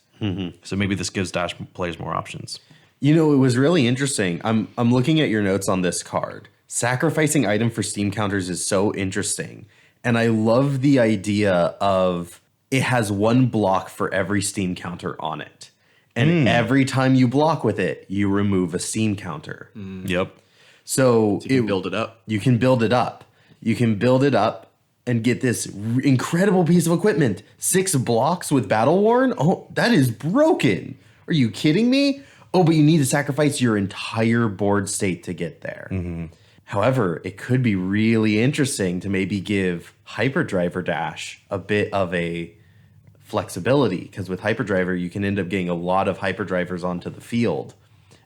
So maybe this gives Dash players more options. It was really interesting. I'm looking at your notes on this card. Sacrificing item for steam counters is so interesting. And I love the idea of it has 1 block for every steam counter on it. And every time you block with it, you remove a steam counter. Yep. So you can build it up. You can build it up. You can build it up and get this incredible piece of equipment. 6 blocks with Battle Worn? Oh, that is broken. Are you kidding me? Oh, but you need to sacrifice your entire board state to get there. However, it could be really interesting to maybe give Hyperdriver Dash a bit of a flexibility, because with Hyperdriver, you can end up getting a lot of Hyperdrivers onto the field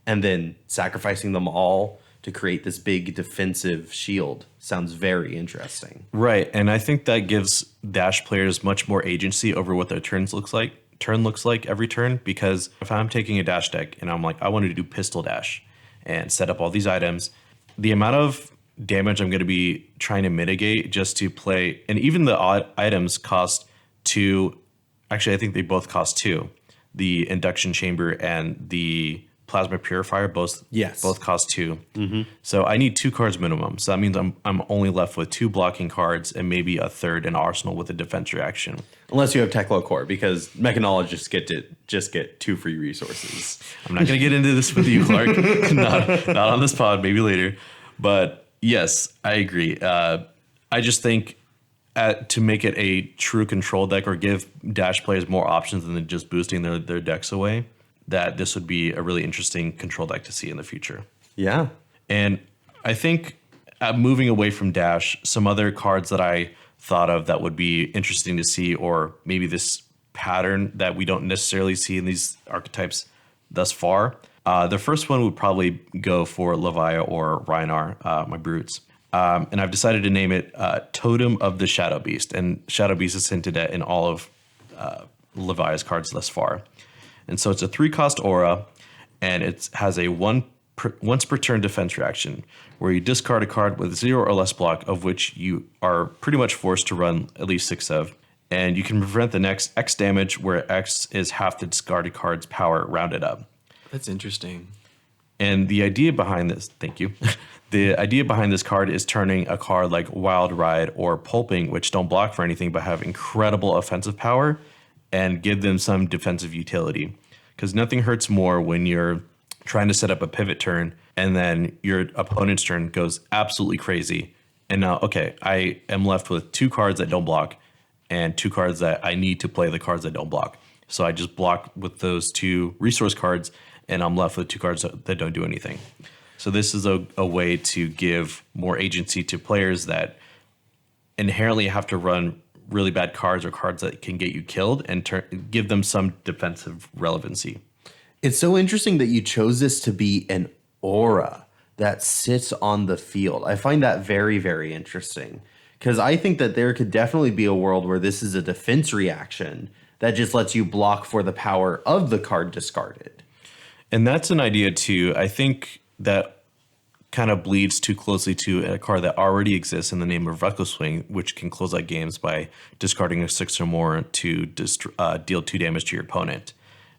and then sacrificing them all to create this big defensive shield. Sounds very interesting. Right, and I think that gives Dash players much more agency over what their turn looks like every turn, because if I'm taking a Dash deck and I'm like, I want to do Pistol Dash and set up all these items, the amount of damage I'm going to be trying to mitigate just to play. And even the odd items cost 2. Actually, I think they both cost 2. The induction chamber and the plasma purifier both cost 2. So I need 2 cards minimum. So that means I'm only left with 2 blocking cards and maybe a third in arsenal with a defense reaction. Unless you have Teklo Core, because mechanologists get 2 free resources. I'm not going to get into this with you, Clark. not on this pod, maybe later. But yes, I agree. I just think to make it a true control deck or give Dash players more options than just boosting their decks away, that this would be a really interesting control deck to see in the future. Yeah. And I think moving away from Dash, some other cards that I thought of that would be interesting to see, or maybe this pattern that we don't necessarily see in these archetypes thus far. The first one would probably go for Levia or Rhinar, my brutes. And I've decided to name it Totem of the Shadow Beast. And Shadow Beast is hinted at in all of Levia's cards thus far. And so it's a 3-cost aura, and it has a once per turn defense reaction, where you discard a card with 0 or less block, of which you are pretty much forced to run at least 6 of. And you can prevent the next X damage, where X is half the discarded card's power rounded up. That's interesting. And the idea behind this, thank you. The idea behind this card is turning a card like Wild Ride or Pulping, which don't block for anything but have incredible offensive power, and give them some defensive utility. Because nothing hurts more when you're trying to set up a pivot turn and then your opponent's turn goes absolutely crazy. And now, okay, I am left with 2 cards that don't block and 2 cards that I need to play the cards that don't block. So I just block with those 2 resource cards, and I'm left with 2 cards that don't do anything. So this is a way to give more agency to players that inherently have to run really bad cards or cards that can get you killed, and give them some defensive relevancy. It's so interesting that you chose this to be an aura that sits on the field. I find that very, very interesting, because I think that there could definitely be a world where this is a defense reaction that just lets you block for the power of the card discarded. And that's an idea too. I think that kind of bleeds too closely to a card that already exists in the name of Reckless Swing, which can close out games by discarding a 6 or more to deal 2 damage to your opponent.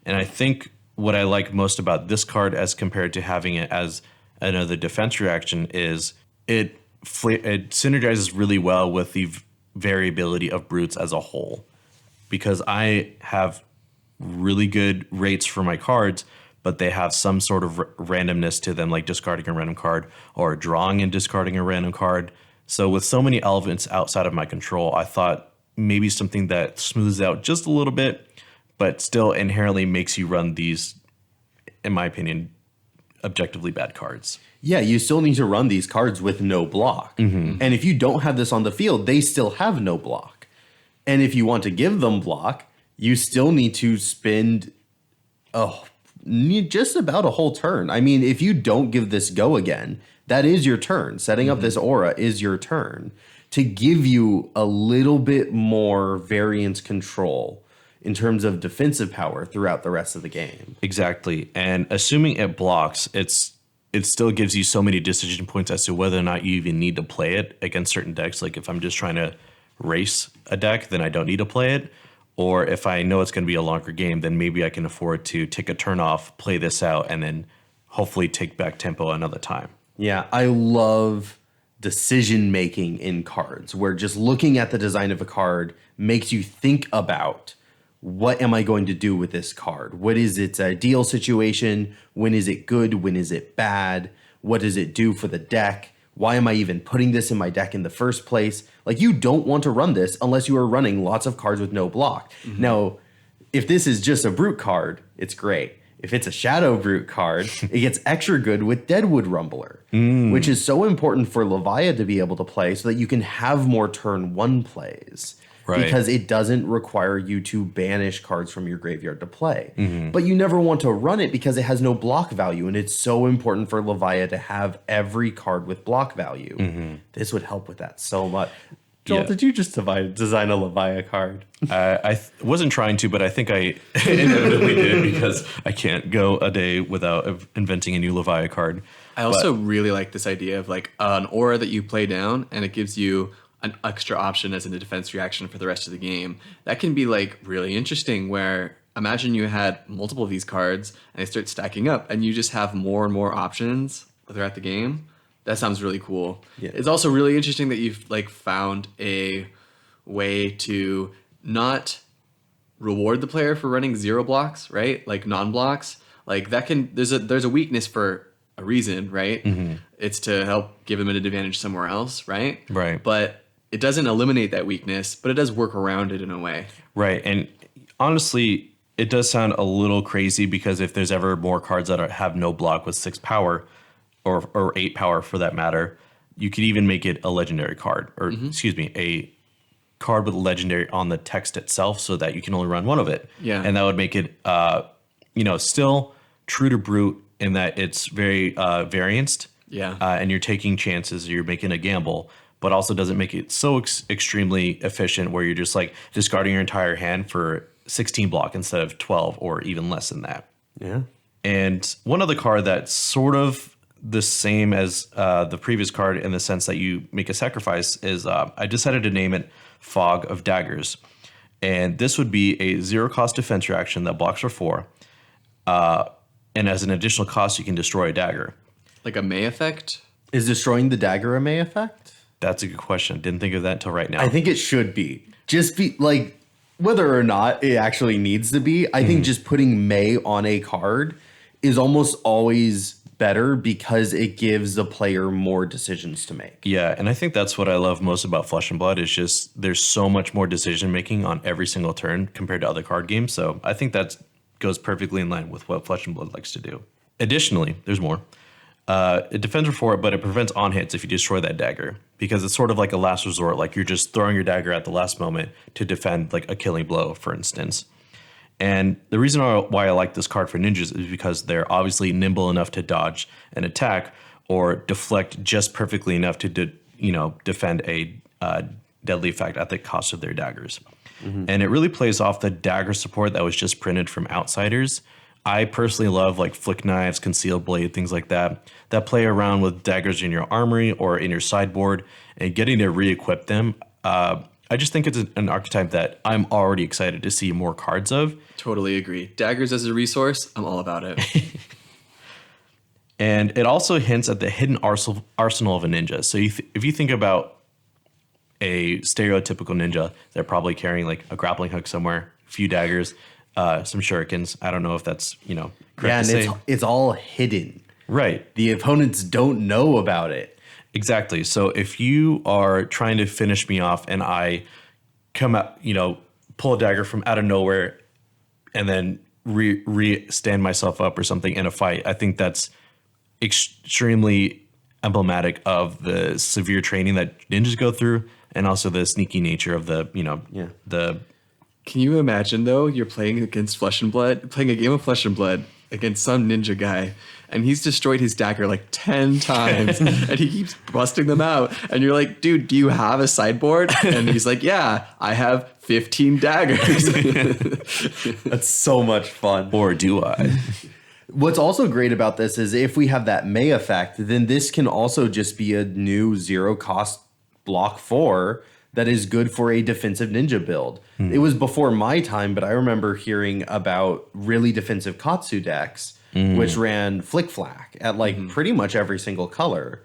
And I think what I like most about this card as compared to having it as another defense reaction is it synergizes really well with the variability of brutes as a whole. Because I have really good rates for my cards, but they have some sort of randomness to them, like discarding a random card or drawing and discarding a random card. So with so many elements outside of my control, I thought maybe something that smooths out just a little bit, but still inherently makes you run these, in my opinion, objectively bad cards. Yeah, you still need to run these cards with no block. Mm-hmm. And if you don't have this on the field, they still have no block. And if you want to give them block, you still need to spend just about a whole turn. I mean, if you don't give this go again, that is your turn. Setting up this aura is your turn to give you a little bit more variance control in terms of defensive power throughout the rest of the game. Exactly. And assuming it blocks, it still gives you so many decision points as to whether or not you even need to play it against certain decks. Like if I'm just trying to race a deck, then I don't need to play it. Or if I know it's going to be a longer game, then maybe I can afford to take a turn off, play this out, and then hopefully take back tempo another time. Yeah, I love decision making in cards, where just looking at the design of a card makes you think about, what am I going to do with this card? What is its ideal situation? When is it good? When is it bad? What does it do for the deck? Why am I even putting this in my deck in the first place? Like, you don't want to run this unless you are running lots of cards with no block. Mm-hmm. Now, if this is just a brute card, it's great. If it's a shadow brute card, it gets extra good with Deadwood Rumbler, which is so important for Levia to be able to play so that you can have more turn 1 plays. Right. Because it doesn't require you to banish cards from your graveyard to play. Mm-hmm. But you never want to run it because it has no block value, and it's so important for Levia to have every card with block value. Mm-hmm. This would help with that so much. Joel, did you just design a Levia card? I wasn't trying to, but I think I inevitably did, because I can't go a day without inventing a new Levia card. I also really like this idea of like an aura that you play down and it gives you an extra option as a defense reaction for the rest of the game. That can be like really interesting where imagine you had multiple of these cards and they start stacking up and you just have more and more options throughout the game. That sounds really cool. Yeah. It's also really interesting that you've like found a way to not reward the player for running 0 blocks, right? Like non-blocks. Like that can there's a weakness for a reason, right? It's to help give them an advantage somewhere else, right? Right. But it doesn't eliminate that weakness, but it does work around it in a way. Right. And honestly, it does sound a little crazy because if there's ever more cards that have no block with 6 power or 8 power for that matter, you could even make it a legendary card or excuse me, a card with legendary on the text itself so that you can only run one of it. Yeah. And that would make it, still true to brute in that it's very varianced. Yeah. And you're taking chances, you're making a gamble, but also doesn't make it so extremely efficient where you're just like discarding your entire hand for 16 block instead of 12 or even less than that. Yeah. And one other card that's sort of the same as the previous card in the sense that you make a sacrifice is I decided to name it Fog of Daggers. And this would be a 0 cost defense reaction that blocks for 4. And as an additional cost, you can destroy a dagger. Like a May effect? Is destroying the dagger a May effect? That's a good question. Didn't think of that until right now. I think it should be. Just be like, whether or not it actually needs to be, I think just putting May on a card is almost always better because it gives the player more decisions to make. Yeah, and I think that's what I love most about Flesh and Blood is just there's so much more decision making on every single turn compared to other card games. So I think that goes perfectly in line with what Flesh and Blood likes to do. Additionally, there's more. It defends for 4, but it prevents on hits if you destroy that dagger because it's sort of like a last resort. Like you're just throwing your dagger at the last moment to defend like a killing blow, for instance. And the reason why I like this card for ninjas is because they're obviously nimble enough to dodge an attack or deflect just perfectly enough to defend a deadly effect at the cost of their daggers. And it really plays off the dagger support that was just printed from Outsiders. I personally love like flick knives, concealed blade, things like that play around with daggers in your armory or in your sideboard and getting to re-equip them. I just think it's an archetype that I'm already excited to see more cards of. Totally agree. Daggers as a resource, I'm all about it. And it also hints at the hidden arsenal of a ninja. So if you think about a stereotypical ninja, they're probably carrying like a grappling hook somewhere, a few daggers, some shurikens. I don't know if that's, correct to say. It's all hidden. Right. The opponents don't know about it. Exactly. So if you are trying to finish me off and I come out, pull a dagger from out of nowhere and then stand myself up or something in a fight, I think that's extremely emblematic of the severe training that ninjas go through and also the sneaky nature of the Can you imagine though, you're playing against Flesh and Blood, playing a game of Flesh and Blood against some ninja guy, and he's destroyed his dagger like 10 times, and he keeps busting them out, and you're like, dude, do you have a sideboard? And he's like, yeah, I have 15 daggers. That's so much fun. Or do I? What's also great about this is if we have that May effect, then this can also just be a new 0 cost block 4 that is good for a defensive ninja build. It was before my time, but I remember hearing about really defensive Katsu decks, which ran Flick Flack at like pretty much every single color.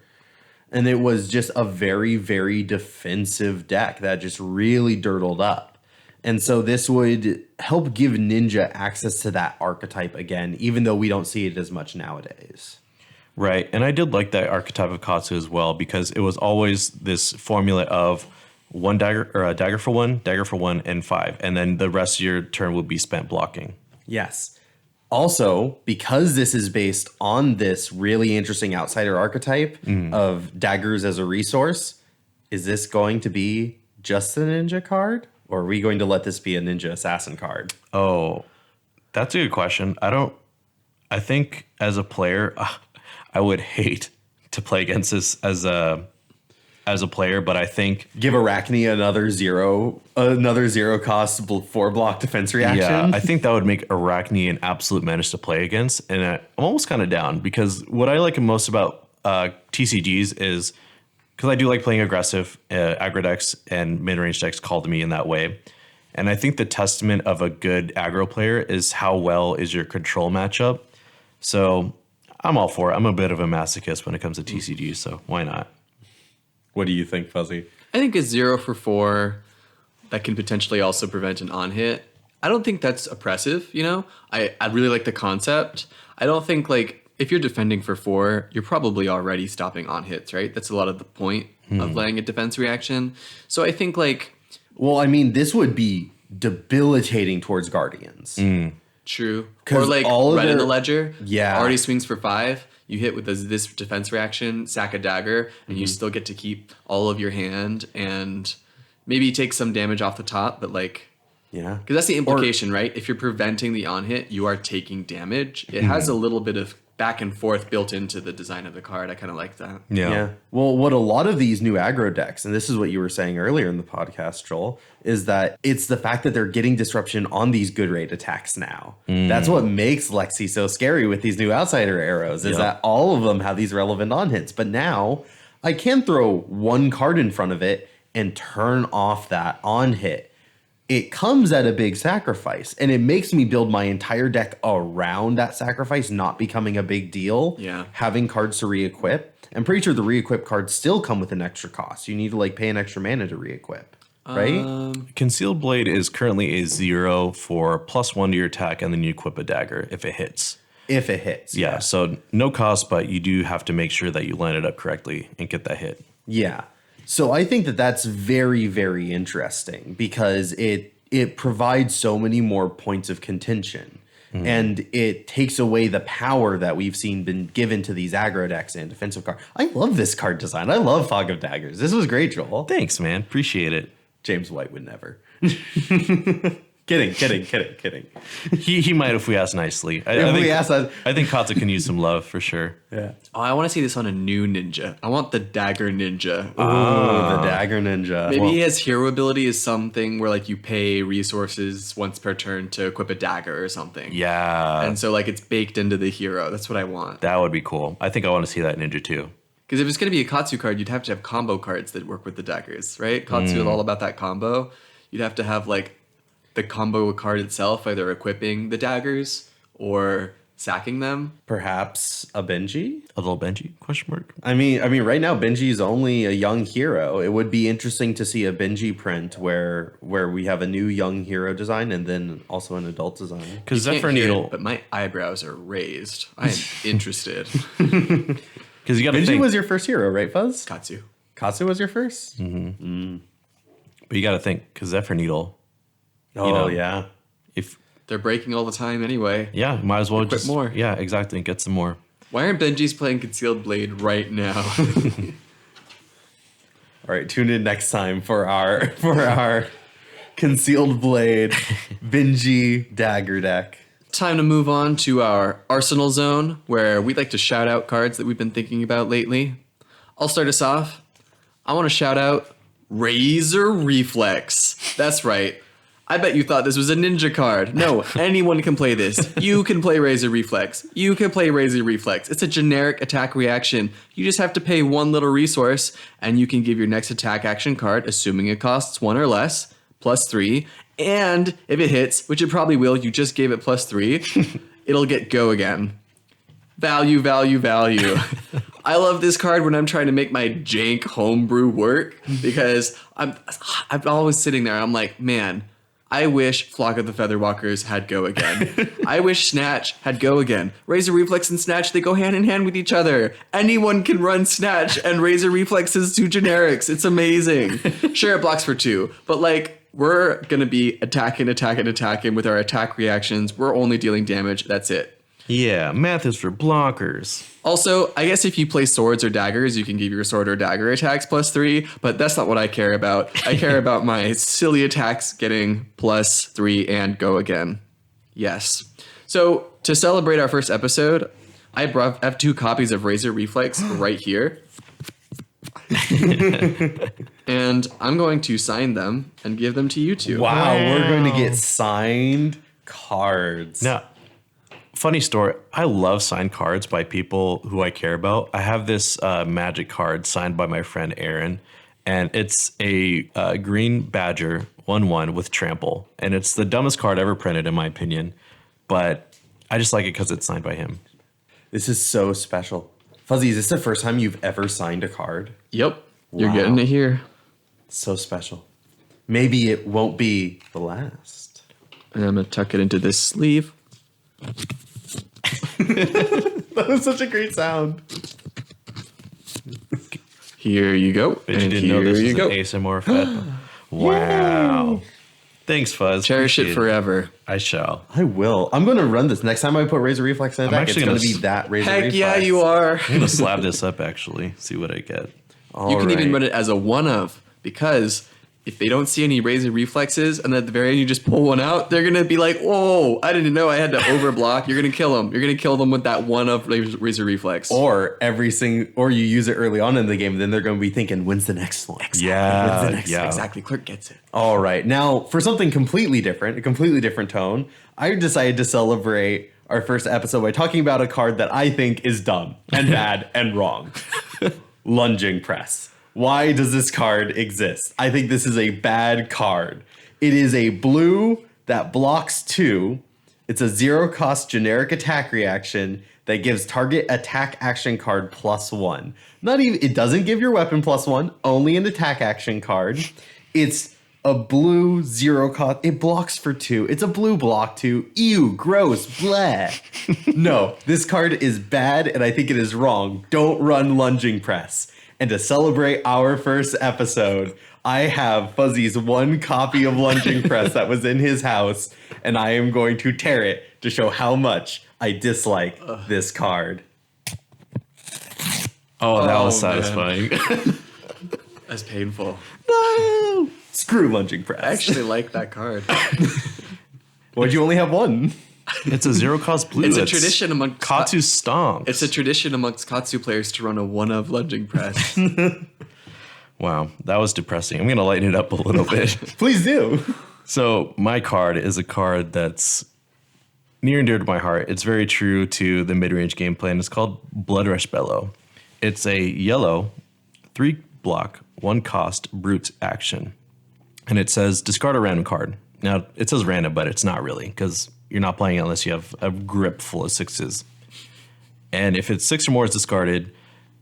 And it was just a very, very defensive deck that just really dirtled up. And so this would help give Ninja access to that archetype again, even though we don't see it as much nowadays. Right. And I did like that archetype of Katsu as well, because it was always this formula of one dagger or a dagger for 1, and 5. And then the rest of your turn would be spent blocking. Yes. Also, because this is based on this really interesting outsider archetype of daggers as a resource, is this going to be just a ninja card? Or are we going to let this be a ninja assassin card? Oh, that's a good question. I think as a player, I would hate to play against this as a as a player, but I think Give Arachne another zero cost 4-block defense reaction. yeah, I think that would make Arachne an absolute menace to play against, and I'm almost kind of down because what I like most about TCGs is because I do like playing aggressive aggro decks, and mid-range decks call to me in that way. And I think the testament of a good aggro player is how well is your control matchup. So I'm all for it. I'm a bit of a masochist when it comes to TCGs, so why not? What do you think, Fuzzy? I think a 0 for 4 that can potentially also prevent an on hit. I don't think that's oppressive, you know? I really like the concept. I don't think like if you're defending for 4, you're probably already stopping on hits, right? That's a lot of the point of laying a defense reaction. So I think like Well, I mean, this would be debilitating towards Guardians. true. 'Cause Or like all of red in their- the ledger. Yeah. Already swings for 5. You hit with this defense reaction, sack a dagger, and you still get to keep all of your hand and maybe take some damage off the top, but like Yeah. because that's the implication, right? If you're preventing the on hit, you are taking damage. It has a little bit of back and forth built into the design of the card. I kind of like that. Yeah. Well, what a lot of these new aggro decks, and this is what you were saying earlier in the podcast, Joel, is that it's the fact that they're getting disruption on these good rate attacks now. That's what makes Lexi so scary with these new outsider arrows, is that all of them have these relevant on hits. But now I can throw one card in front of it and turn off that on hit. It comes at a big sacrifice, and it makes me build my entire deck around that sacrifice not becoming a big deal. Yeah. Having cards to re-equip. I'm pretty sure the re-equip cards still come with an extra cost. You need to like pay an extra mana to re-equip, right? Concealed Blade is currently a 0 for +1 to your attack, and then you equip a dagger if it hits. If it hits. Yeah, so no cost, but you do have to make sure that you line it up correctly and get that hit. Yeah. So I think that that's very, very interesting because it provides so many more points of contention. And it takes away the power that we've seen been given to these aggro decks and defensive cards. I love this card design. I love Fog of Daggers. This was great, Joel. Thanks, man. Appreciate it. James White would never. Kidding. He might if we ask nicely. I think Katsu can use some love for sure. Yeah. Oh, I want to see this on a new ninja. I want the dagger ninja. Oh, the Dagger Ninja. Maybe his hero ability is something where like you pay resources once per turn to equip a dagger or something. Yeah, And so like it's baked into the hero. That's what I want. that would be cool. I think I want to see that ninja too. Because if it's going to be a Katsu card, you'd have to have combo cards that work with the daggers, right? Katsu is all about that combo. You'd have to have like the combo card itself, either equipping the daggers or sacking them. Perhaps a Benji? A little Benji? Question mark. I mean, right now Benji's only a young hero. It would be interesting to see a Benji print where we have a new young hero design and then also an adult design. Because Can't Zephyr hear it, Needle. but my eyebrows are raised. I am interested. Because you got to Benji think. was your first hero, right, Fuzz? Katsu. Katsu was your first? But you got to think because Zephyr Needle. Oh, know, yeah. If They're breaking all the time anyway. yeah, might as well Equip just more. Yeah, exactly. Get some more. Why aren't Benji's playing Concealed Blade right now? All right, tune in next time for our Concealed Blade Benji Dagger deck. Time to move on to our Arsenal Zone, where we'd like to shout out cards that we've been thinking about lately. I'll start us off. I want to shout out Razor Reflex. That's right. I bet you thought this was a ninja card. No, anyone can play this. You can play Razor Reflex. You can play Razor Reflex. It's a generic attack reaction. You just have to pay one little resource, and you can give your next attack action card, assuming it costs 1 or less, +3. And if it hits, which it probably will, you just gave it +3, it'll get go again. Value. I love this card when I'm trying to make my jank homebrew work because I'm always sitting there. I'm like, man, I wish Flock of the Featherwalkers had go again. I wish Snatch had go again. Razor Reflex and Snatch, they go hand in hand with each other. Anyone can run Snatch and Razor Reflex is 2 generics. It's amazing. Sure, it blocks for 2, but like we're going to be attacking with our attack reactions. We're only dealing damage. That's it. Yeah, math is for blockers. Also, I guess if you play swords or daggers, you can give your sword or dagger attacks +3, but that's not what I care about. I care about my silly attacks getting +3 and go again. Yes. So, to celebrate our first episode, I have 2 copies of Razor Reflex right here. And I'm going to sign them and give them to you two. Wow, we're going to get signed cards. Now, funny story. I love signed cards by people who I care about. I have this magic card signed by my friend Aaron, and it's a green badger 1/1 with trample. And it's the dumbest card ever printed, in my opinion. But I just like it because it's signed by him. This is so special. Fuzzy, is this the first time you've ever signed a card? Yep. You're Wow. getting it here. So special. Maybe it won't be the last. And I'm going to tuck it into this sleeve. That was such a great sound. Here you go. But you and didn't know this here was you go. an ASMR effect. Wow. Thanks, Fuzz. Cherish it Appreciate forever. I shall. I will. I'm going to run this. Next time I put Razor Reflex in a deck, it's actually going to gonna be that Razor Heck Reflex. yeah, you are. I'm going to slab this up, actually. See what I get. You can even run it as a one of, because if they don't see any Razor Reflexes and at the very end you just pull one out, they're going to be like, whoa, I didn't know I had to overblock. You're going to kill them. You're going to kill them with that one of Razor Reflex. Or or you use it early on in the game, then they're going to be thinking, when's the next one? Yeah, When's the next yeah. one? Exactly. Clerk gets it. All right. Now, for something completely different, a completely different tone, I decided to celebrate our first episode by talking about a card that I think is dumb and bad and wrong. Lunging Press. Why does this card exist? I think this is a bad card. It is a blue that blocks 2. It's a 0-cost generic attack reaction that gives target attack action card +1. Not even, it doesn't give your weapon +1, only an attack action card. It's a blue 0-cost. It blocks for 2. It's a blue block 2. Ew, gross, bleh. No, this card is bad and I think it is wrong. Don't run Lunging Press. And to celebrate our first episode, I have Fuzzy's one copy of Lunging Press that was in his house, and I am going to tear it to show how much I dislike this card. Oh, that was man. satisfying. That's painful. No! Screw Lunging Press. I actually like that card. Why'd you only have one? It's a 0-cost blue. It's a tradition among Katsu stomps. It's a tradition amongst Katsu players to run a one of Lunging Press. Wow, that was depressing. I'm going to lighten it up a little bit. Please do. So my card is a card that's near and dear to my heart. It's very true to the mid-range gameplay, and it's called Blood Rush Bellow. It's a yellow, 3-block, 1-cost brute action. And it says discard a random card. Now, it says random, but it's not really, because you're not playing it unless you have a grip full of 6s. And if it's 6 or more is discarded,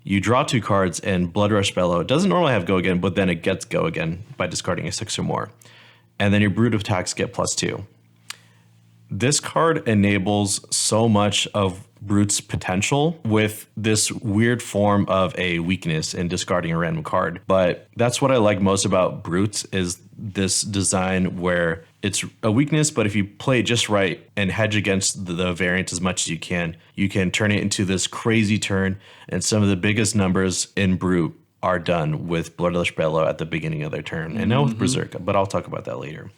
you draw 2 cards, and Blood Rush Bellow, it doesn't normally have go again, but then it gets go again by discarding a 6 or more. And then your brute attacks get +2. This card enables so much of Brute's potential with this weird form of a weakness in discarding a random card. But that's what I like most about Brutes, is this design where it's a weakness, but if you play it just right and hedge against the variant as much as you can turn it into this crazy turn. And some of the biggest numbers in Brute are done with Blood Rush Bellow at the beginning of their turn. And now with Berserk, but I'll talk about that later.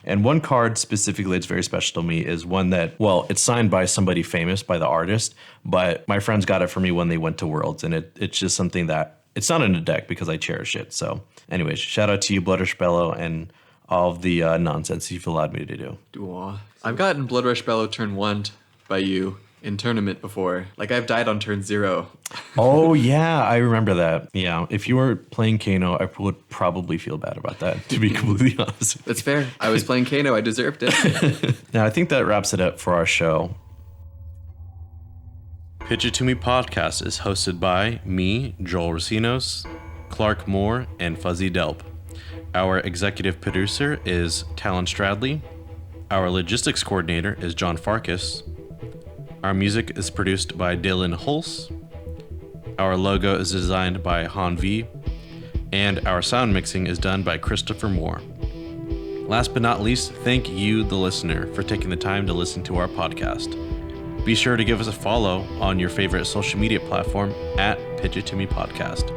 And one card specifically that's very special to me is one that, well, it's signed by somebody famous, by the artist, but my friends got it for me when they went to Worlds, and it's just something that, it's not in a deck because I cherish it. So anyways, shout out to you, Blood Rush Bellow, and all of the nonsense you've allowed me to do. Aw. I've gotten Blood Rush Bellow turn 1 by you in tournament before. Like, I've died on turn 0. Oh, yeah, I remember that. Yeah, if you were playing Kano, I would probably feel bad about that, to be completely honest. That's fair. I was playing Kano. I deserved it. Now, I think that wraps it up for our show. Pitch It To Me podcast is hosted by me, Joel Recinos, Clark Moore, and Fuzzy Delp. Our executive producer is Talon Stradley. Our logistics coordinator is John Farkas. Our music is produced by Dillon Hulse. Our logo is designed by Han V. And our sound mixing is done by Christopher Moore. Last but not least, thank you, the listener, for taking the time to listen to our podcast. Be sure to give us a follow on your favorite social media platform at Pitch It To Me Podcast.